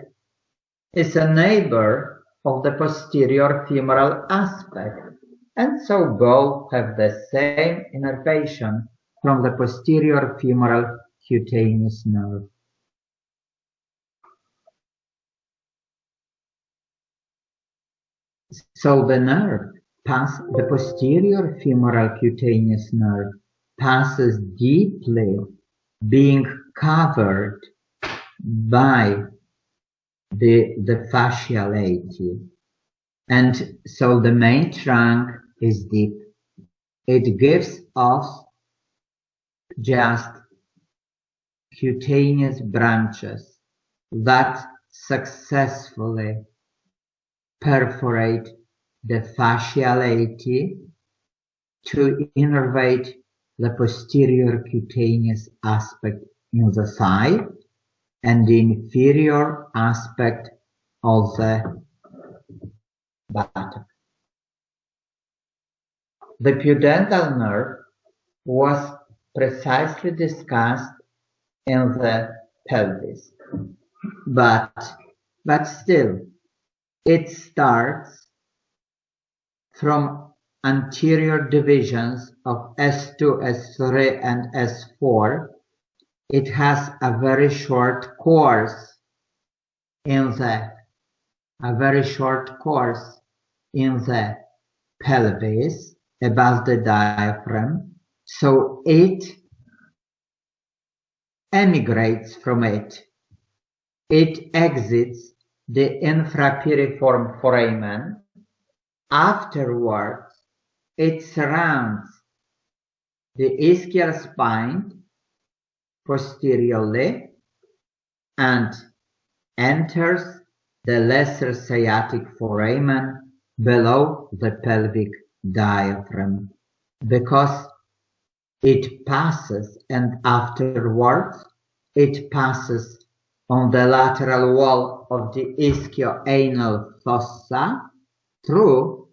is a neighbor of the posterior femoral aspect, and so both have the same innervation from the posterior femoral cutaneous nerve. So the posterior femoral cutaneous nerve passes deeply, being covered by the fasciality. And so the main trunk is deep. It gives off just cutaneous branches that successfully perforate the fasciality to innervate the posterior cutaneous aspect in the thigh and the inferior aspect of the buttock. The pudendal nerve was precisely discussed in the pelvis, but still it starts from anterior divisions of S2, S3, and S4, it has a very short course in the pelvis above the diaphragm, so it emigrates from it. It exits the infrapiriform foramen. Afterwards, it surrounds the ischial spine posteriorly and enters the lesser sciatic foramen below the pelvic diaphragm, because it passes, and afterwards it passes on the lateral wall of the ischioanal fossa through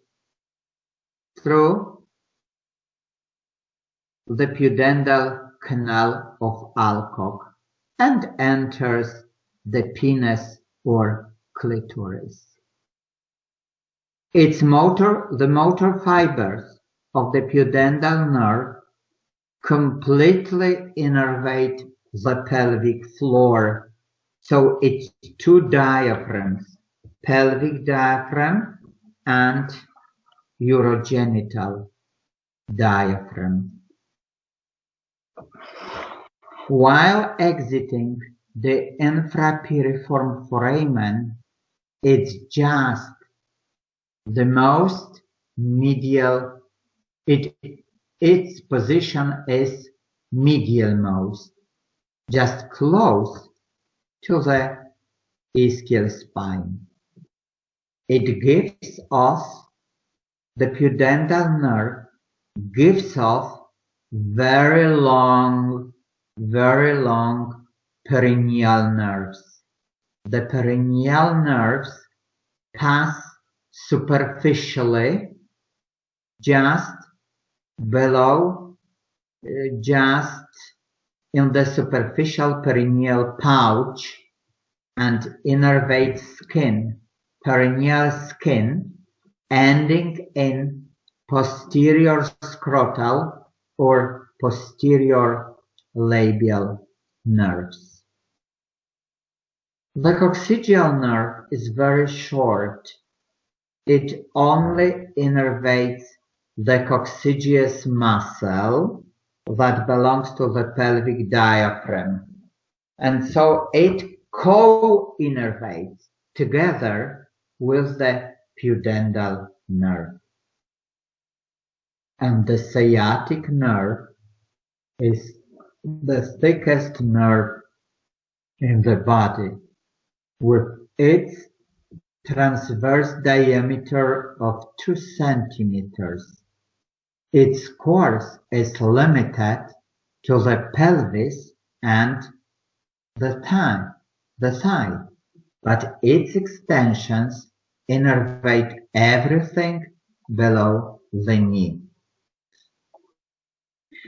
the pudendal canal of Alcock and enters the penis or clitoris. The motor fibers of the pudendal nerve completely innervate the pelvic floor. So it's two diaphragms, pelvic diaphragm and urogenital diaphragm. While exiting the infrapiriform foramen, it's just the most medial, its position is medialmost, just close to the ischial spine. It gives off, the pudendal nerve gives off very long perineal nerves. The perineal nerves pass superficially just below, just in the superficial perineal pouch, and innervate skin, perineal skin, ending in posterior scrotal or posterior labial nerves. The coccygeal nerve is very short. It only innervates the coccygeus muscle that belongs to the pelvic diaphragm. And so it co-innervates together with the pudendal nerve. And the sciatic nerve is the thickest nerve in the body, with its transverse diameter of 2 centimeters. Its course is limited to the pelvis and the thigh, but its extensions innervate everything below the knee.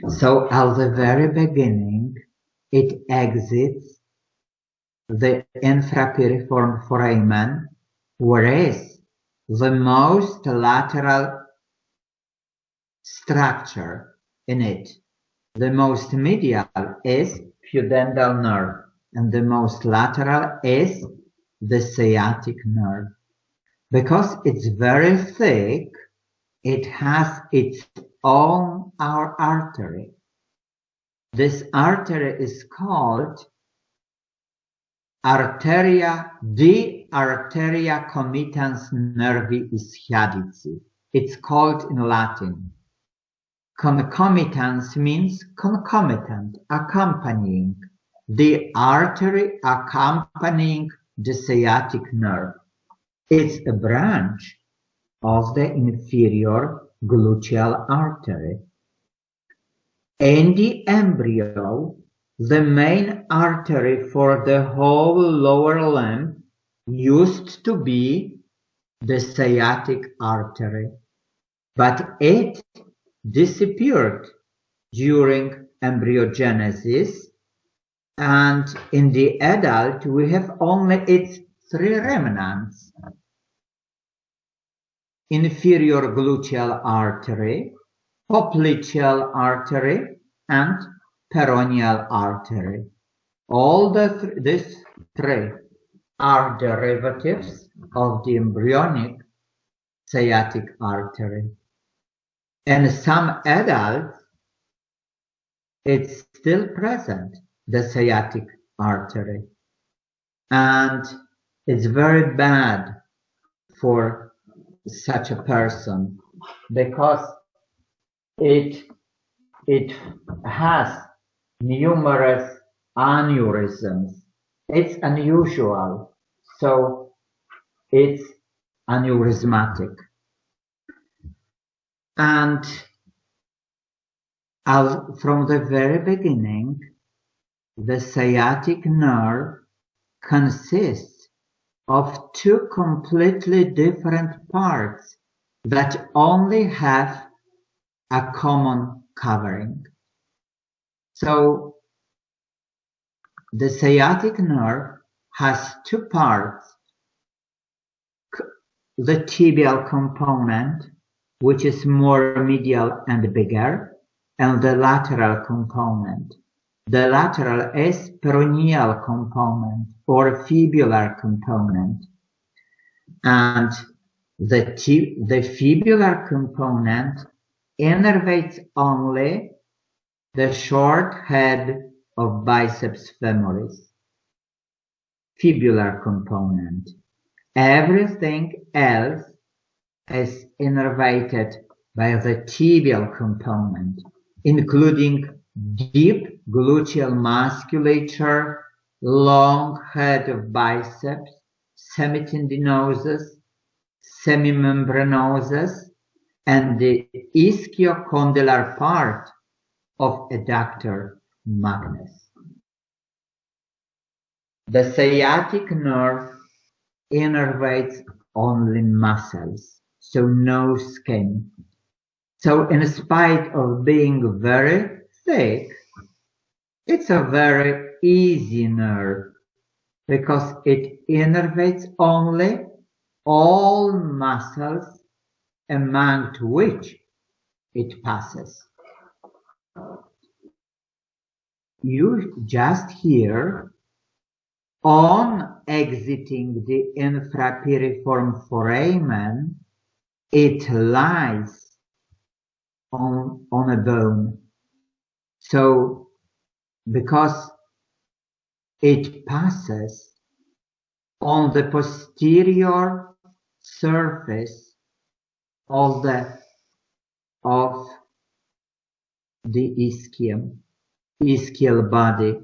So at the very beginning, it exits the infrapiriform foramen, whereas the most lateral structure in it, the most medial is pudendal nerve, and the most lateral is the sciatic nerve. Because it's very thick, it has its own artery. This artery is called arteria comitans nervi ischiadici. It's called in Latin. Concomitans means concomitant, accompanying, the artery accompanying the sciatic nerve. It's a branch of the inferior gluteal artery. In the embryo, the main artery for the whole lower limb used to be the sciatic artery, but it disappeared during embryogenesis, and in the adult we have only its 3 remnants. inferior gluteal artery, popliteal artery, and peroneal artery. All these three are derivatives of the embryonic sciatic artery. In some adults, it's still present, the sciatic artery. And it's very bad for such a person because it has numerous aneurysms. It's unusual, so it's aneurysmatic. And from the very beginning, the sciatic nerve consists of two completely different parts that only have a common covering. So the sciatic nerve has two parts, the tibial component, which is more medial and bigger, and the lateral component. The lateral is peroneal component or fibular component. And the fibular component innervates only the short head of biceps femoris. Fibular component. Everything else is innervated by the tibial component, including deep gluteal musculature, long head of biceps, semitendinosus, semimembranosus, and the ischiocondylar part of adductor magnus. The sciatic nerve innervates only muscles, so no skin. So in spite of being very thick, it's a very easy nerve because it innervates only all muscles among which it passes. You just hear, on exiting the infrapiriform foramen, it lies on a bone. So, because it passes on the posterior surface of the ischial body,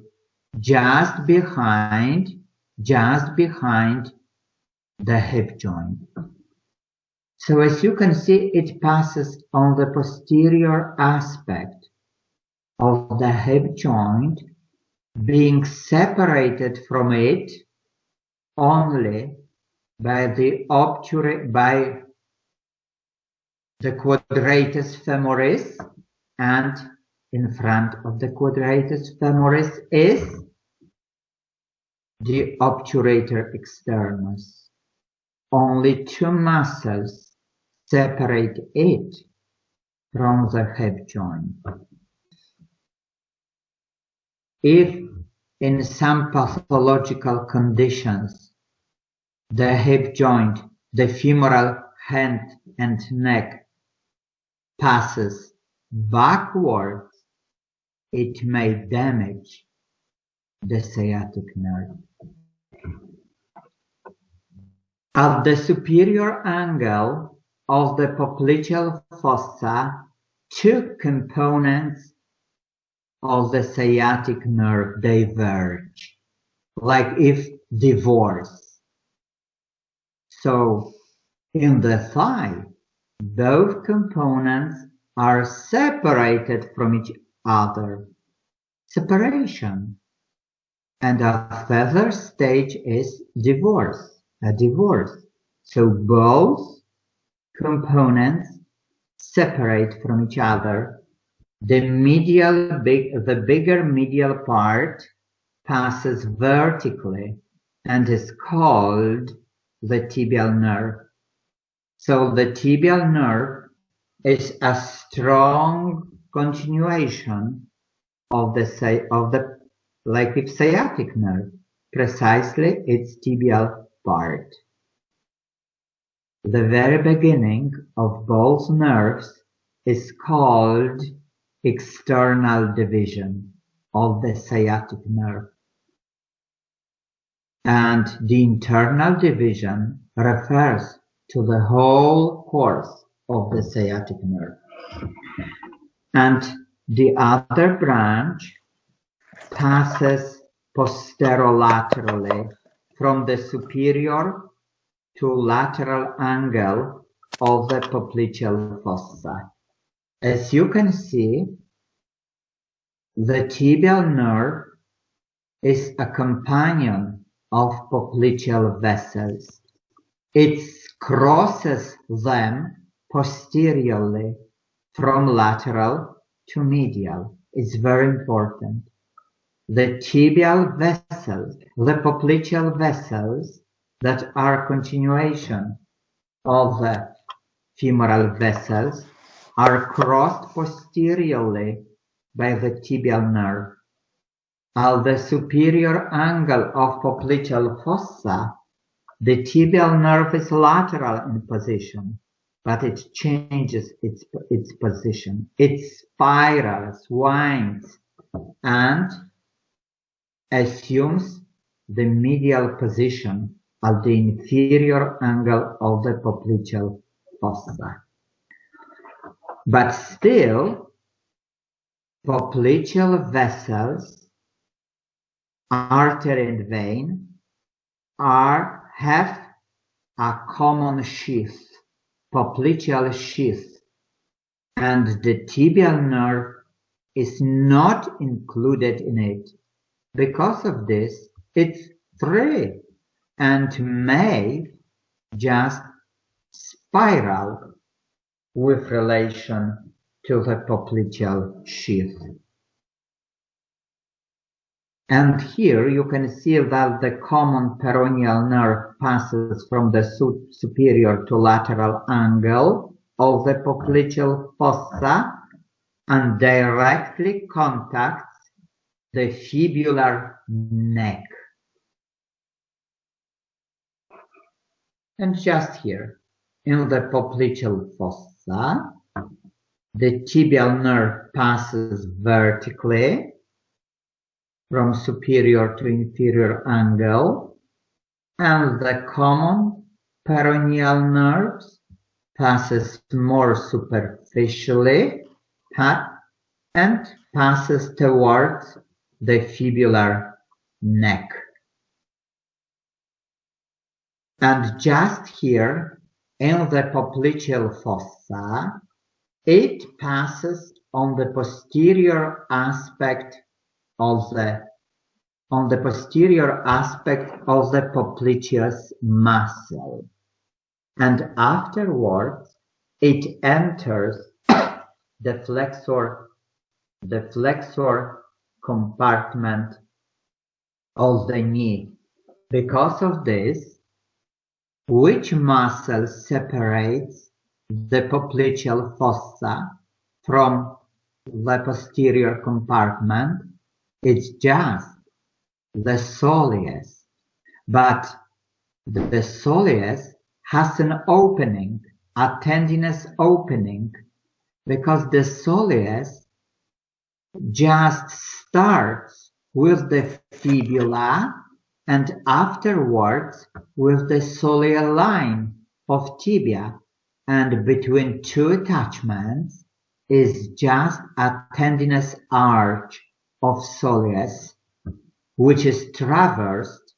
just behind the hip joint. So as you can see, it passes on the posterior aspect of the hip joint, being separated from it only by the quadratus femoris, and in front of the quadratus femoris is the obturator externus. Only two muscles separate it from the hip joint. If in some pathological conditions the hip joint, the femoral hand and neck passes backwards, it may damage the sciatic nerve. At the superior angle of the popliteal fossa, two components of the sciatic nerve diverge, like if divorced. So in the thigh, both components are separated from each other. Separation. And a further stage is divorce, a divorce. So both components separate from each other. The bigger medial part passes vertically and is called the tibial nerve. So the tibial nerve is a strong continuation of the like if sciatic nerve, precisely its tibial part. The very beginning of both nerves is called external division of the sciatic nerve, and the internal division refers to the whole course of the sciatic nerve. And the other branch passes posterolaterally from the superior to lateral angle of the popliteal fossa. As you can see, the tibial nerve is a companion of popliteal vessels. It crosses them posteriorly from lateral to medial. It's very important. The tibial vessels, the popliteal vessels that are continuation of the femoral vessels are crossed posteriorly by the tibial nerve. At the superior angle of popliteal fossa, the tibial nerve is lateral in position, but it changes its position. It spirals, winds, and assumes the medial position at the inferior angle of the popliteal fossa. But still, popliteal vessels, artery and vein, have a common sheath, popliteal sheath, and the tibial nerve is not included in it. Because of this, it's free and may just spiral with relation to the popliteal sheath. And here you can see that the common peroneal nerve passes from the superior to lateral angle of the popliteal fossa and directly contacts the fibular neck. And just here, in the popliteal fossa, the tibial nerve passes vertically from superior to inferior angle, and the common peroneal nerves passes more superficially and passes towards the fibular neck. And just here in the popliteal fossa, it passes on the posterior aspect of the popliteus muscle, and afterwards it enters the flexor compartment of the knee. Because of this, which muscle separates the popliteal fossa from the posterior compartment? It's just the soleus, but the soleus has an opening, a tendinous opening, because the soleus just starts with the fibula and afterwards with the soleal line of tibia, and between two attachments is just a tendinous arch of soleus, which is traversed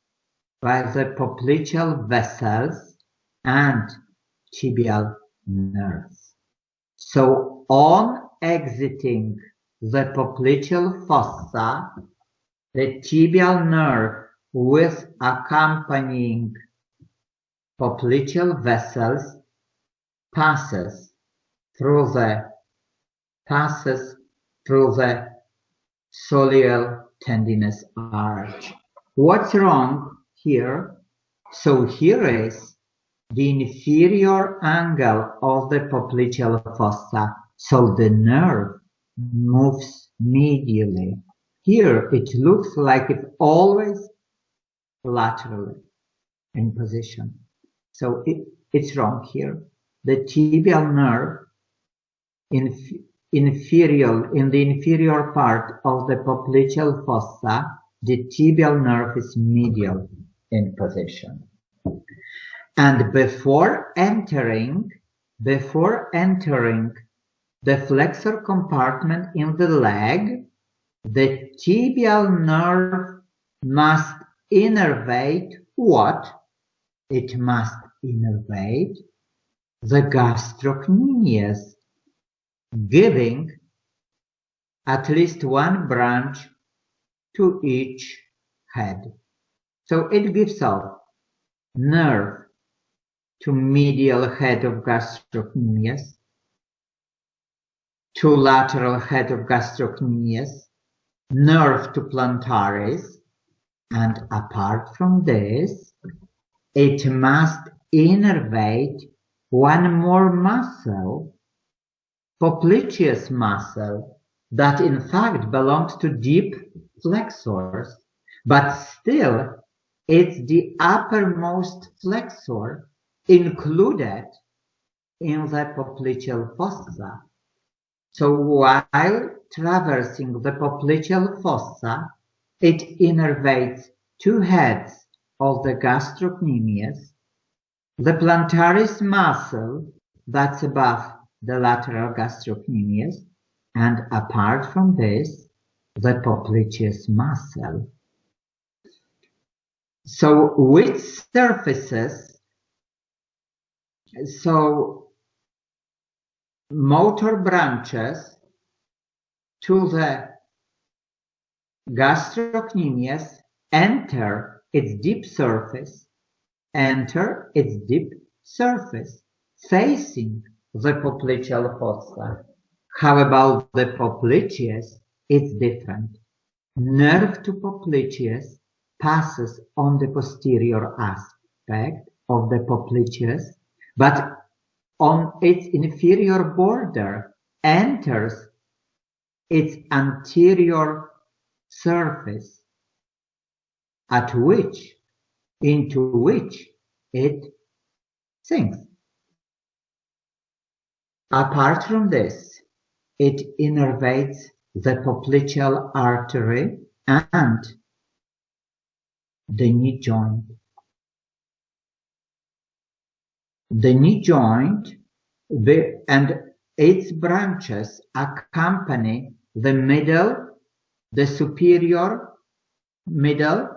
by the popliteal vessels and tibial nerves. So on exiting the popliteal fossa, the tibial nerve with accompanying popliteal vessels passes through the soleal tendinous arch. What's wrong here? So here is the inferior angle of the popliteal fossa, so the nerve moves medially. Here it looks like it's always laterally in position. So it's wrong here. The tibial nerve in the inferior part of the popliteal fossa, the tibial nerve is medial in position. And before entering the flexor compartment in the leg, the tibial nerve must innervate what? It must innervate the gastrocnemius, giving at least one branch to each head. So it gives off nerve to medial head of gastrocnemius, to lateral head of gastrocnemius, nerve to plantaris, and apart from this, it must innervate one more muscle, popliteus muscle, that in fact belongs to deep flexors, but still it's the uppermost flexor included in the popliteal fossa. So while traversing the popliteal fossa, it innervates two heads of the gastrocnemius, the plantaris muscle that's above the lateral gastrocnemius, and apart from this, the popliteus muscle. So which surfaces? So motor branches to the gastrocnemius enter its deep surface, facing the popliteal fossa. How about the popliteus? It's different. Nerve to popliteus passes on the posterior aspect of the popliteus, but on its inferior border enters its anterior surface, into which it sinks. Apart from this, it innervates the popliteal artery and the knee joint. The knee joint and its branches accompany the middle, the superior, middle,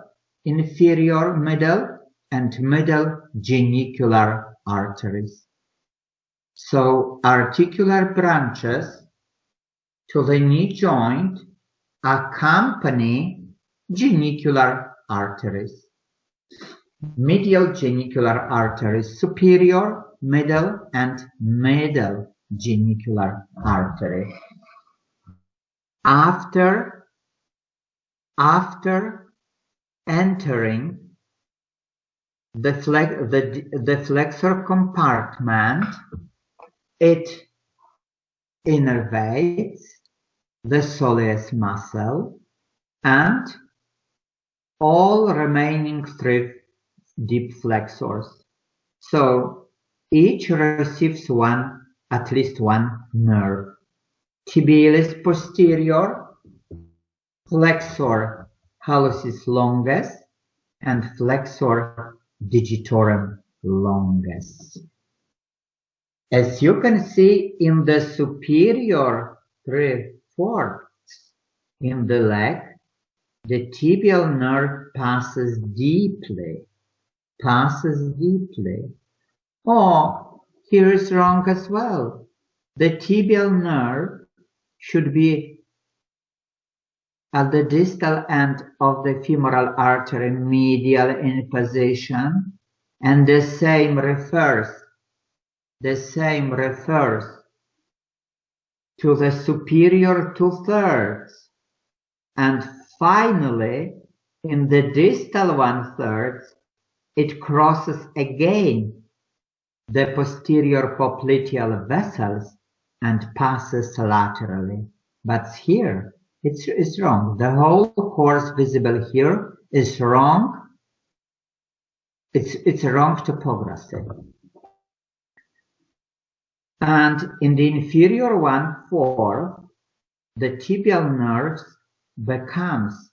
inferior middle, and middle genicular arteries. So articular branches to the knee joint accompany genicular arteries. Medial genicular arteries, superior, middle, and middle genicular artery. After entering the flexor compartment, it innervates the soleus muscle and all remaining three deep flexors. So each receives at least one nerve. Tibialis posterior, flexor hallucis longus, and flexor digitorum longus. As you can see in the superior 3/4 in the leg, the tibial nerve passes deeply. Oh, here is wrong as well. The tibial nerve should be at the distal end of the femoral artery, medial in position, and the same refers to the superior 2/3, and finally in the distal 1/3 it crosses again the posterior popliteal vessels and passes laterally. But here, it's wrong. The whole course visible here is wrong. It's a wrong topography. And in the inferior 1/4, the tibial nerve becomes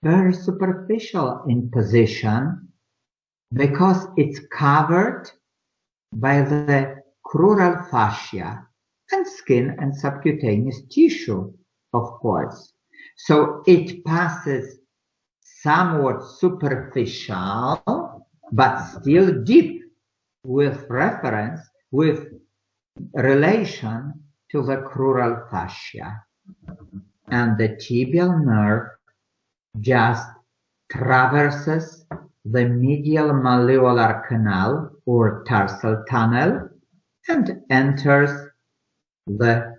very superficial in position because it's covered by the crural fascia and skin and subcutaneous tissue, of course. So it passes somewhat superficial, but still deep with relation to the crural fascia. And the tibial nerve just traverses the medial malleolar canal or tarsal tunnel and enters the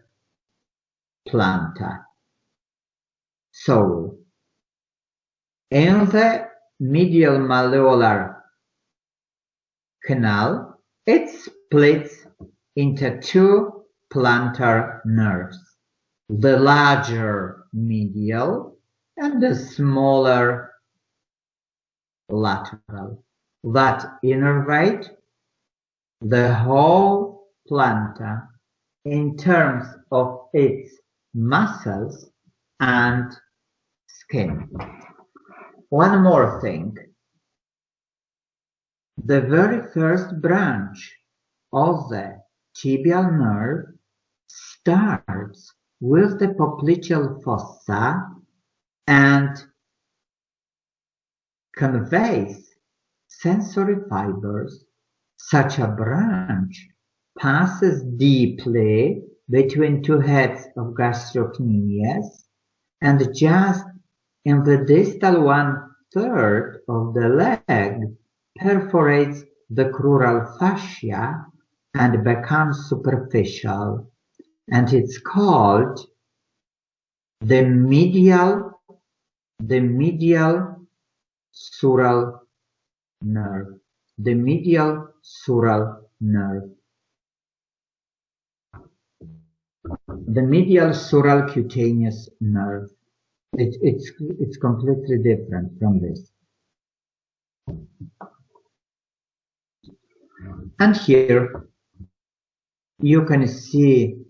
planta. So, in the medial malleolar canal, it splits into two plantar nerves, the larger medial and the smaller lateral, that innervate the whole planta in terms of its muscles and skin. One more thing. The very first branch of the tibial nerve starts with the popliteal fossa and conveys sensory fibers. Such a branch passes deeply between two heads of gastrocnemius and just in the distal 1/3 of the leg perforates the crural fascia and becomes superficial, and it's called the medial sural nerve. The medial sural nerve. The medial sural cutaneous nerve. It's completely different from this. And here you can see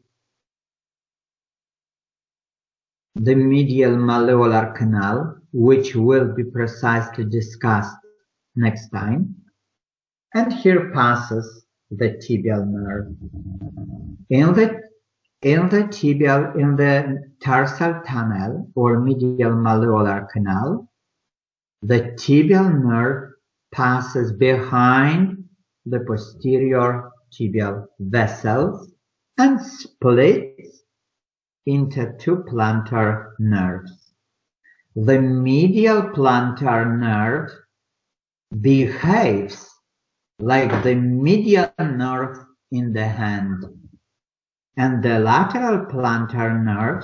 the medial malleolar canal, which will be precisely discussed next time. And here passes the tibial nerve. In the tarsal tunnel or medial malleolar canal, the tibial nerve passes behind the posterior tibial vessels and splits into two plantar nerves. The medial plantar nerve behaves like the medial nerve in the hand, and the lateral plantar nerve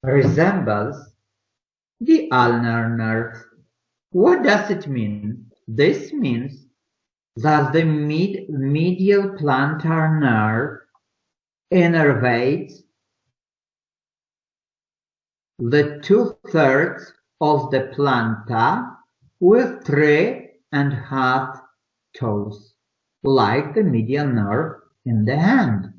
resembles the ulnar nerve. What does it mean? This means that the medial plantar nerve innervates the 2/3 of the planta with 3½ toes, like the medial nerve in the hand.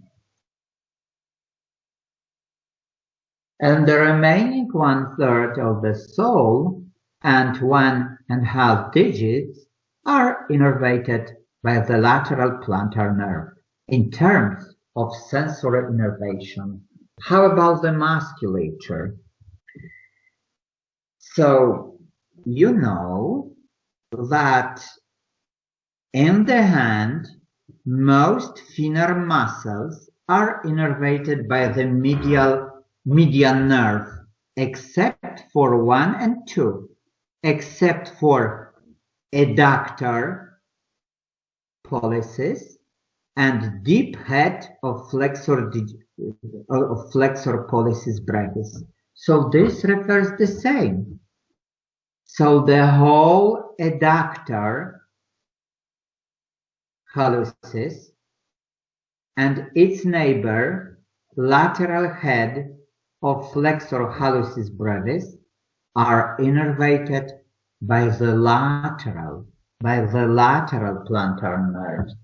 And the remaining 1/3 of the sole and 1½ digits are innervated by the lateral plantar nerve in terms of sensory innervation. How about the musculature? So, you know that in the hand, most finger muscles are innervated by the median nerve, except for 1 and 2, except for adductor pollicis and deep head of flexor pollicis brevis. So this refers the same. So the whole adductor hallucis and its neighbor, lateral head of flexor hallucis brevis, are innervated by the lateral plantar nerves.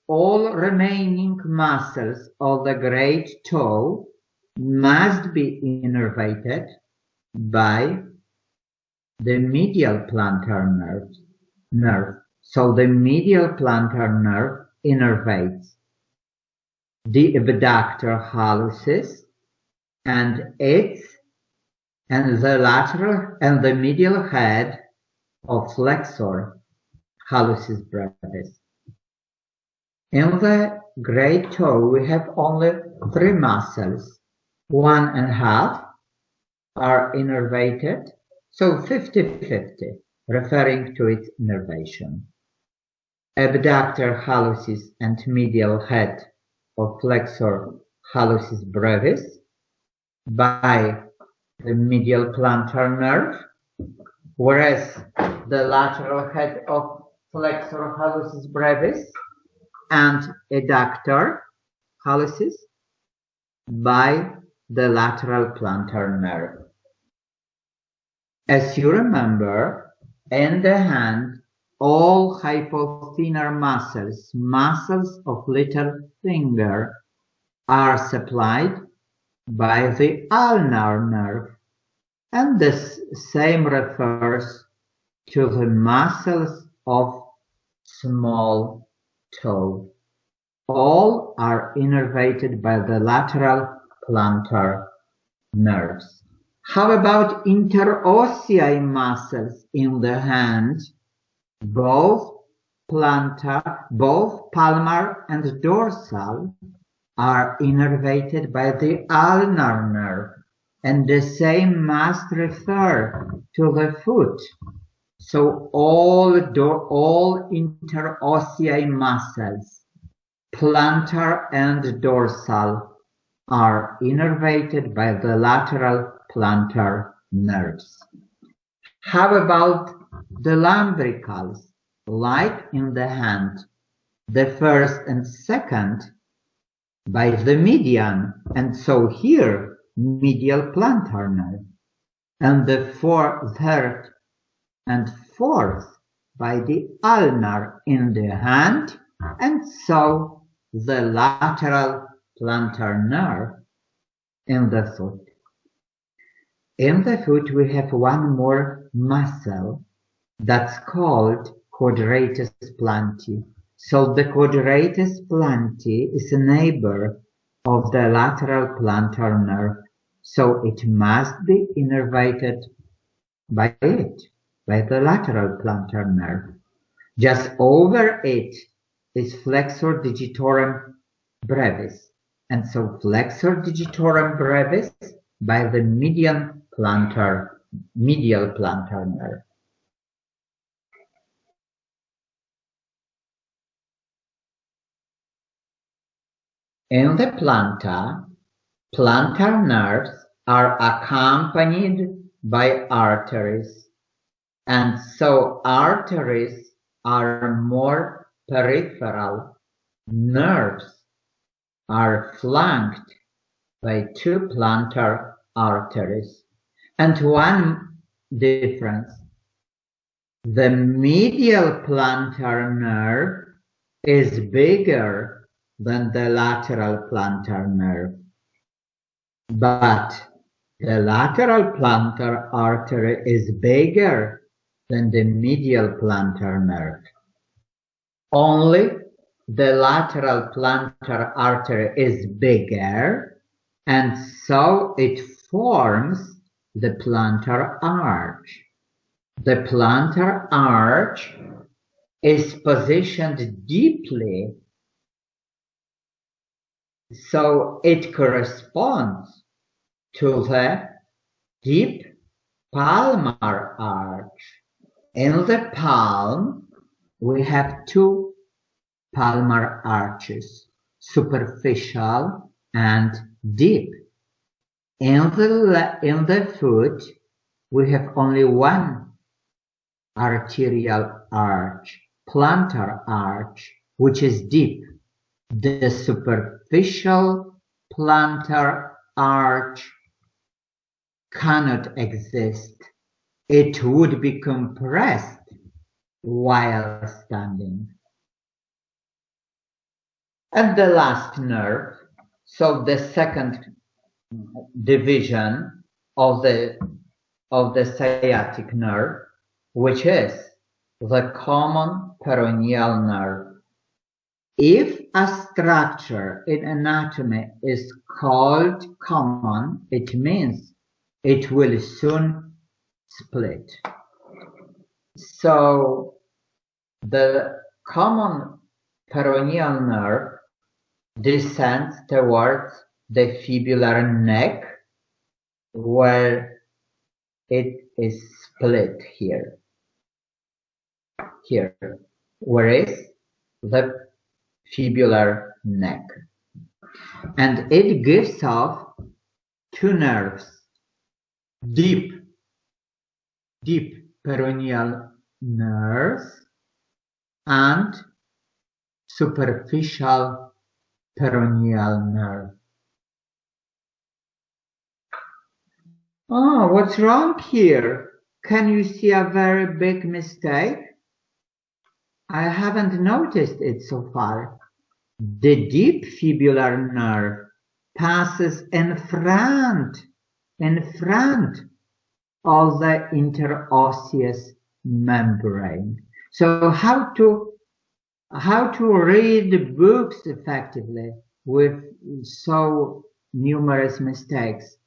All remaining muscles of the great toe must be innervated by the medial plantar nerve. So the medial plantar nerve innervates the abductor hallucis and the lateral and the medial head of flexor hallucis brevis. In the great toe, we have only 3 muscles. 1.5 are innervated, so 50-50, referring to its innervation. Abductor hallucis and medial head of flexor hallucis brevis by the medial plantar nerve, whereas the lateral head of flexor hallucis brevis and adductor hallucis by the lateral plantar nerve. As you remember, in the hand, all hypothenar muscles of little finger, are supplied by the ulnar nerve, and the same refers to the muscles of small toe. All are innervated by the lateral plantar nerves. How about interosseous muscles in the hand? Both palmar and dorsal are innervated by the ulnar nerve, and the same must refer to the foot. So all interosseous muscles, plantar and dorsal, are innervated by the lateral plantar nerves. How about the lumbricals? Like in the hand, the first and second by the median, and so here medial plantar nerve, and the third and fourth by the ulnar in the hand, and so the lateral plantar nerve in the foot. In the foot we have one more muscle that's called quadratus plantae. So the quadratus plantae is a neighbor of the lateral plantar nerve, so it must be innervated by the lateral plantar nerve. Just over it is flexor digitorum brevis, and so flexor digitorum brevis by the medial plantar nerve. In the plantar nerves are accompanied by arteries, and so arteries are more peripheral. Nerves are flanked by 2 plantar arteries. And one difference, the medial plantar nerve is bigger than the lateral plantar nerve, but the lateral plantar artery is bigger than the medial plantar nerve. Only the lateral plantar artery is bigger, and so it forms the plantar arch. The plantar arch is positioned deeply, so it corresponds to the deep palmar arch. In the palm, we have 2 palmar arches, superficial and deep. In the foot, we have only 1 arterial arch, plantar arch, which is deep. the superficial plantar arch cannot exist. It would be compressed while standing. And the last nerve, so the second division of the sciatic nerve, which is the common peroneal nerve. If a structure in anatomy is called common, it means it will soon split. So the common peroneal nerve descends towards the fibular neck, where it is split here. Here, where is the fibular neck. And it gives off two nerves, deep peroneal nerves and superficial peroneal nerve. Oh, what's wrong here? Can you see a very big mistake? I haven't noticed it so far. The deep fibular nerve passes in front of the interosseous membrane. So how to read books effectively with so numerous mistakes?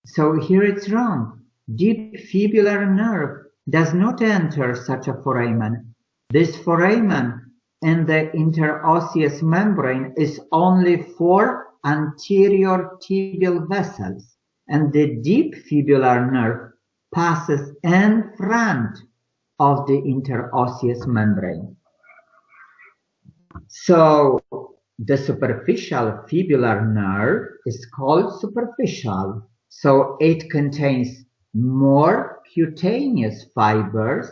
So here it's wrong. Deep fibular nerve does not enter such a foramen. This foramen in the interosseous membrane is only for anterior tibial vessels, and the deep fibular nerve passes in front of the interosseous membrane. So the superficial fibular nerve is called superficial. So it contains more cutaneous fibers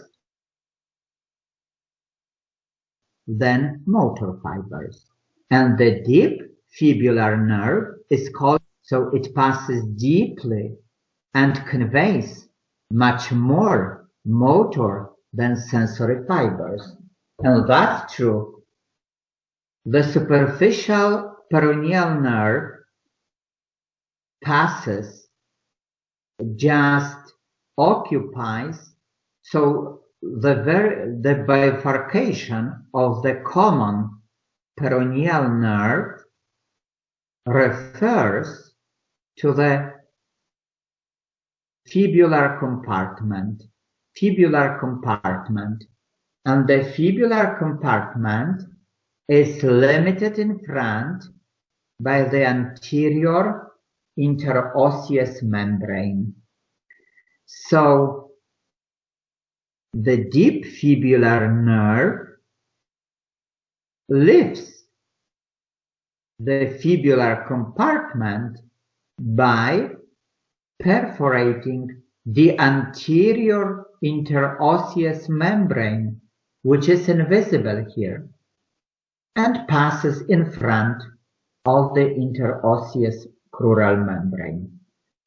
than motor fibers. And the deep fibular nerve is called, so it passes deeply and conveys much more motor than sensory fibers. And that's true. The superficial peroneal nerve passes, just occupies, so the bifurcation of the common peroneal nerve refers to the fibular compartment, and the fibular compartment is limited in front by the anterior interosseous membrane. So the deep fibular nerve lifts the fibular compartment by perforating the anterior interosseous membrane, which is invisible here, and passes in front of the interosseous crural membrane.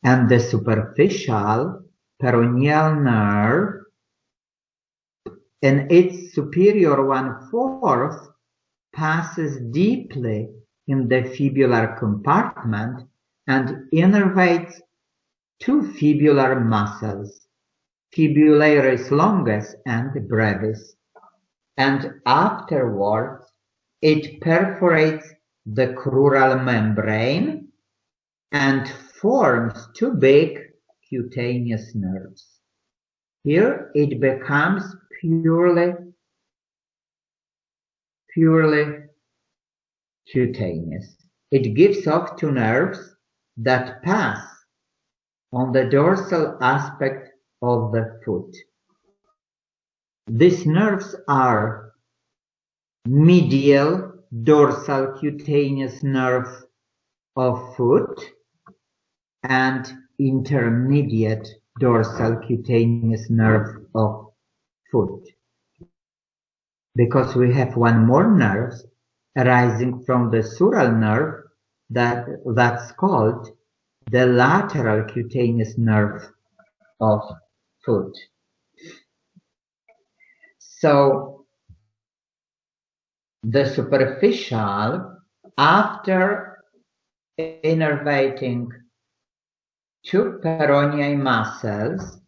And the superficial peroneal nerve in its superior 1/4 passes deeply in the fibular compartment and innervates two fibular muscles, fibularis longus and brevis, and afterwards it perforates the crural membrane and forms two big cutaneous nerves. Here it becomes purely cutaneous. It gives off two nerves that pass on the dorsal aspect of the foot. These nerves are medial dorsal cutaneous nerve of foot and intermediate dorsal cutaneous nerve of foot. Because we have one more nerve arising from the sural nerve that's called the lateral cutaneous nerve of foot. So the superficial, after innervating two peroneal muscles,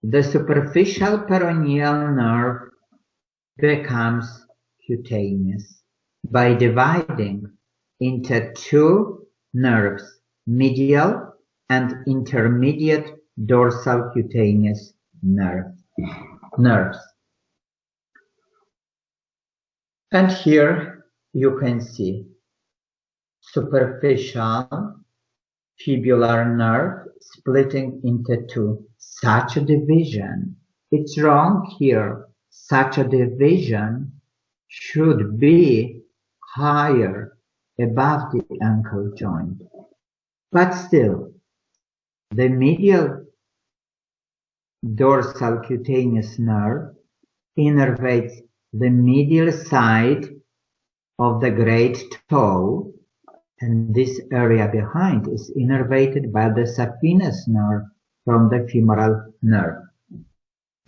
the superficial peroneal nerve becomes cutaneous by dividing into two nerves, medial and intermediate dorsal cutaneous nerves. And here you can see superficial fibular nerve splitting into two. Such a division, it's wrong here. Such a division should be higher above the ankle joint. But still, the medial dorsal cutaneous nerve innervates the medial side of the great toe, and this area behind is innervated by the saphenous nerve from the femoral nerve.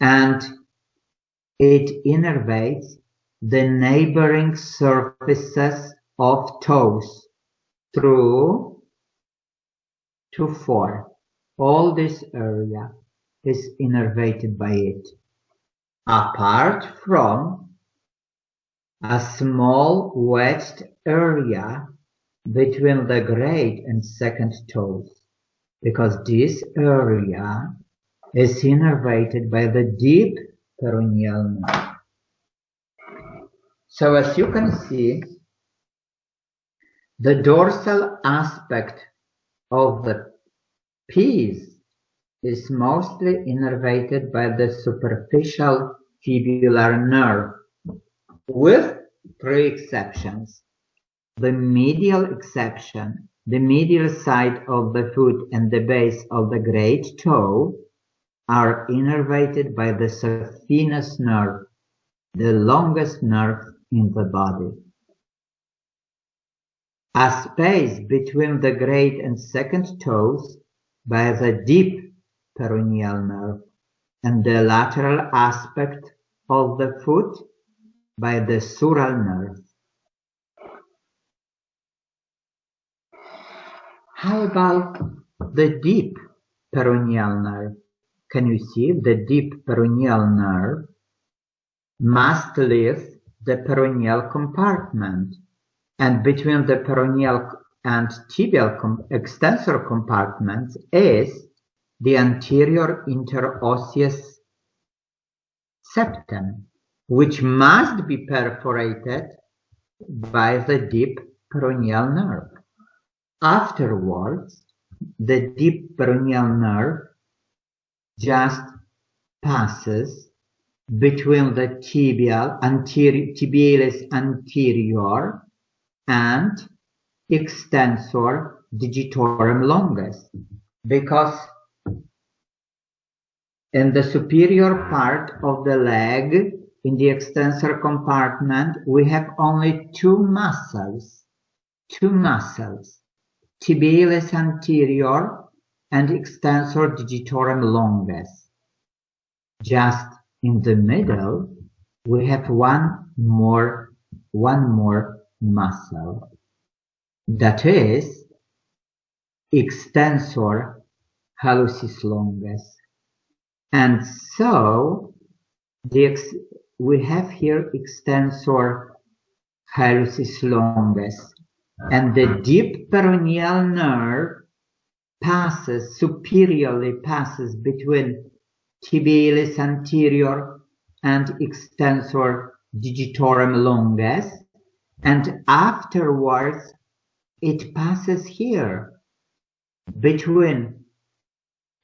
And it innervates the neighboring surfaces of toes through to 4. All this area is innervated by it, apart from a small wedged area between the great and second toes, because this area is innervated by the deep peroneal nerve. So as you can see, the dorsal aspect of the piece is mostly innervated by the superficial fibular nerve, with 3 exceptions. The medial exception, the medial side of the foot and the base of the great toe are innervated by the saphenous nerve, the longest nerve in the body. A space between the great and second toes by the deep peroneal nerve, and the lateral aspect of the foot by the sural nerve. How about the deep peroneal nerve? Can you see the deep peroneal nerve must leave the peroneal compartment, and between the peroneal and tibial extensor compartments is the anterior interosseous septum, which must be perforated by the deep peroneal nerve. Afterwards, the deep peroneal nerve just passes between the tibialis anterior and extensor digitorum longus, because in the superior part of the leg, in the extensor compartment, we have only two muscles, tibialis anterior and extensor digitorum longus. Just in the middle, we have one more muscle, that is extensor hallucis longus. And so we have here extensor hallucis longus, and the deep peroneal nerve superiorly passes between tibialis anterior and extensor digitorum longus, and afterwards it passes here between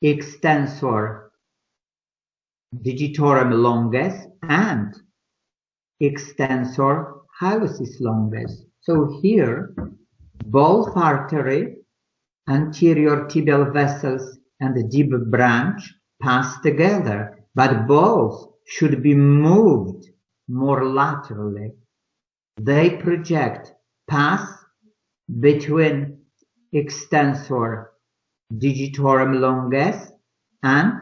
extensor digitorum longus and extensor hallucis longus. So here, both artery, anterior tibial vessels, and the deep branch pass together, but both should be moved more laterally. they project pars between extensor digitorum longus and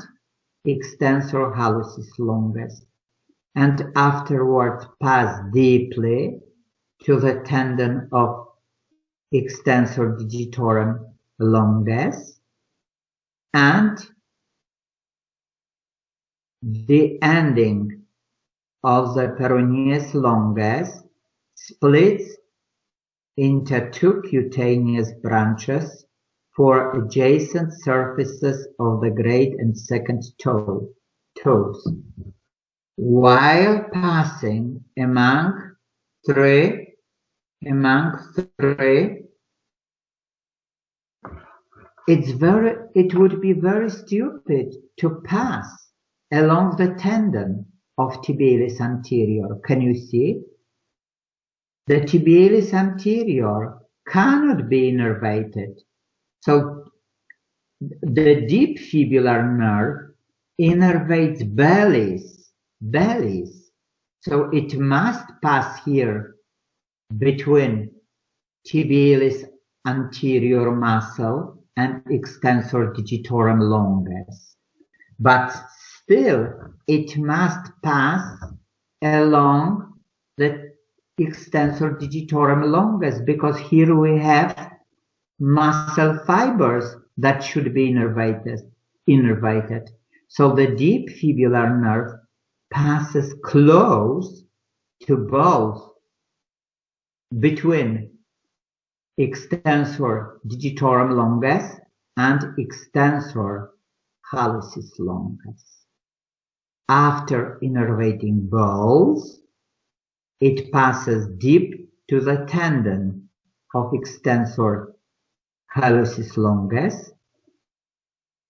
extensor hallucis longus, and afterwards pass deeply to the tendon of extensor digitorum longus, and the ending of the peroneus longus splits into two cutaneous branches for adjacent surfaces of the great and second toes, while passing among three, it would be very stupid to pass along the tendon of tibialis anterior. Can you see? The tibialis anterior cannot be innervated. So the deep fibular nerve innervates bellies. So it must pass here between tibialis anterior muscle and extensor digitorum longus. But still, it must pass along the extensor digitorum longus, because here we have muscle fibers that should be innervated. So the deep fibular nerve passes close to both, between extensor digitorum longus and extensor hallucis longus. After innervating both, it passes deep to the tendon of extensor hallucis longus,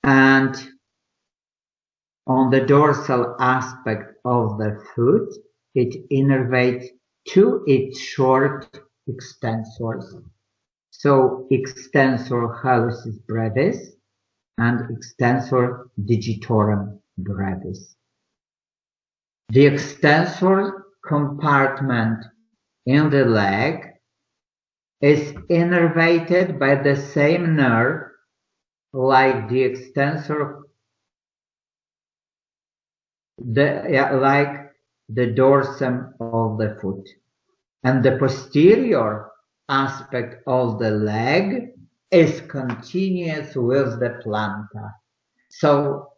and on the dorsal aspect of the foot, it innervates to its short extensors. So extensor hallucis brevis and extensor digitorum brevis. The extensor compartment in the leg is innervated by the same nerve like the extensor, like the dorsum of the foot, and the posterior aspect of the leg is continuous with the plantar. So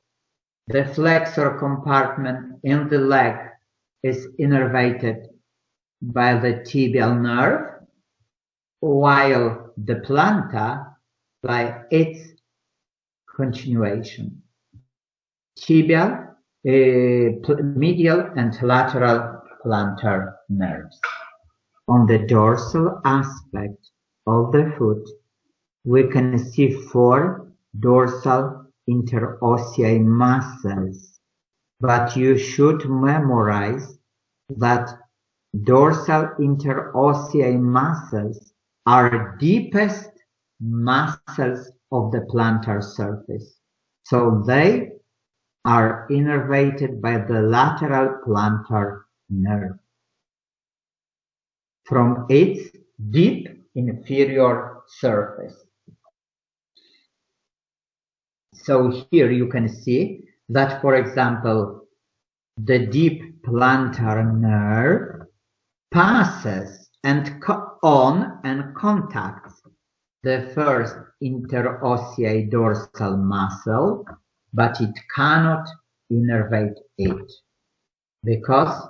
the flexor compartment in the leg is innervated by the tibial nerve, while the plantar by its continuation. Tibial, medial and lateral plantar nerves. On the dorsal aspect of the foot, we can see 4 dorsal interossei muscles, but you should memorize that dorsal interossei muscles are deepest muscles of the plantar surface. So they are innervated by the lateral plantar nerve from its deep inferior surface. So here you can see that, for example, the deep plantar nerve passes and contacts the first interossei dorsal muscle, but it cannot innervate it because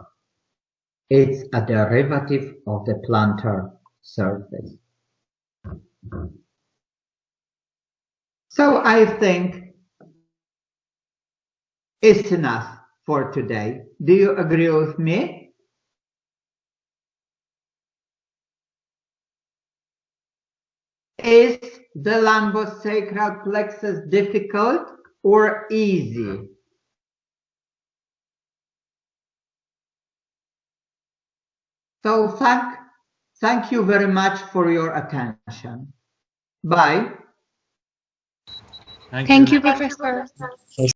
it's a derivative of the plantar surface. So I think it's enough for today. Do you agree with me? Is the lumbosacral plexus difficult or easy? So thank you very much for your attention. Bye. Thank you, Professor.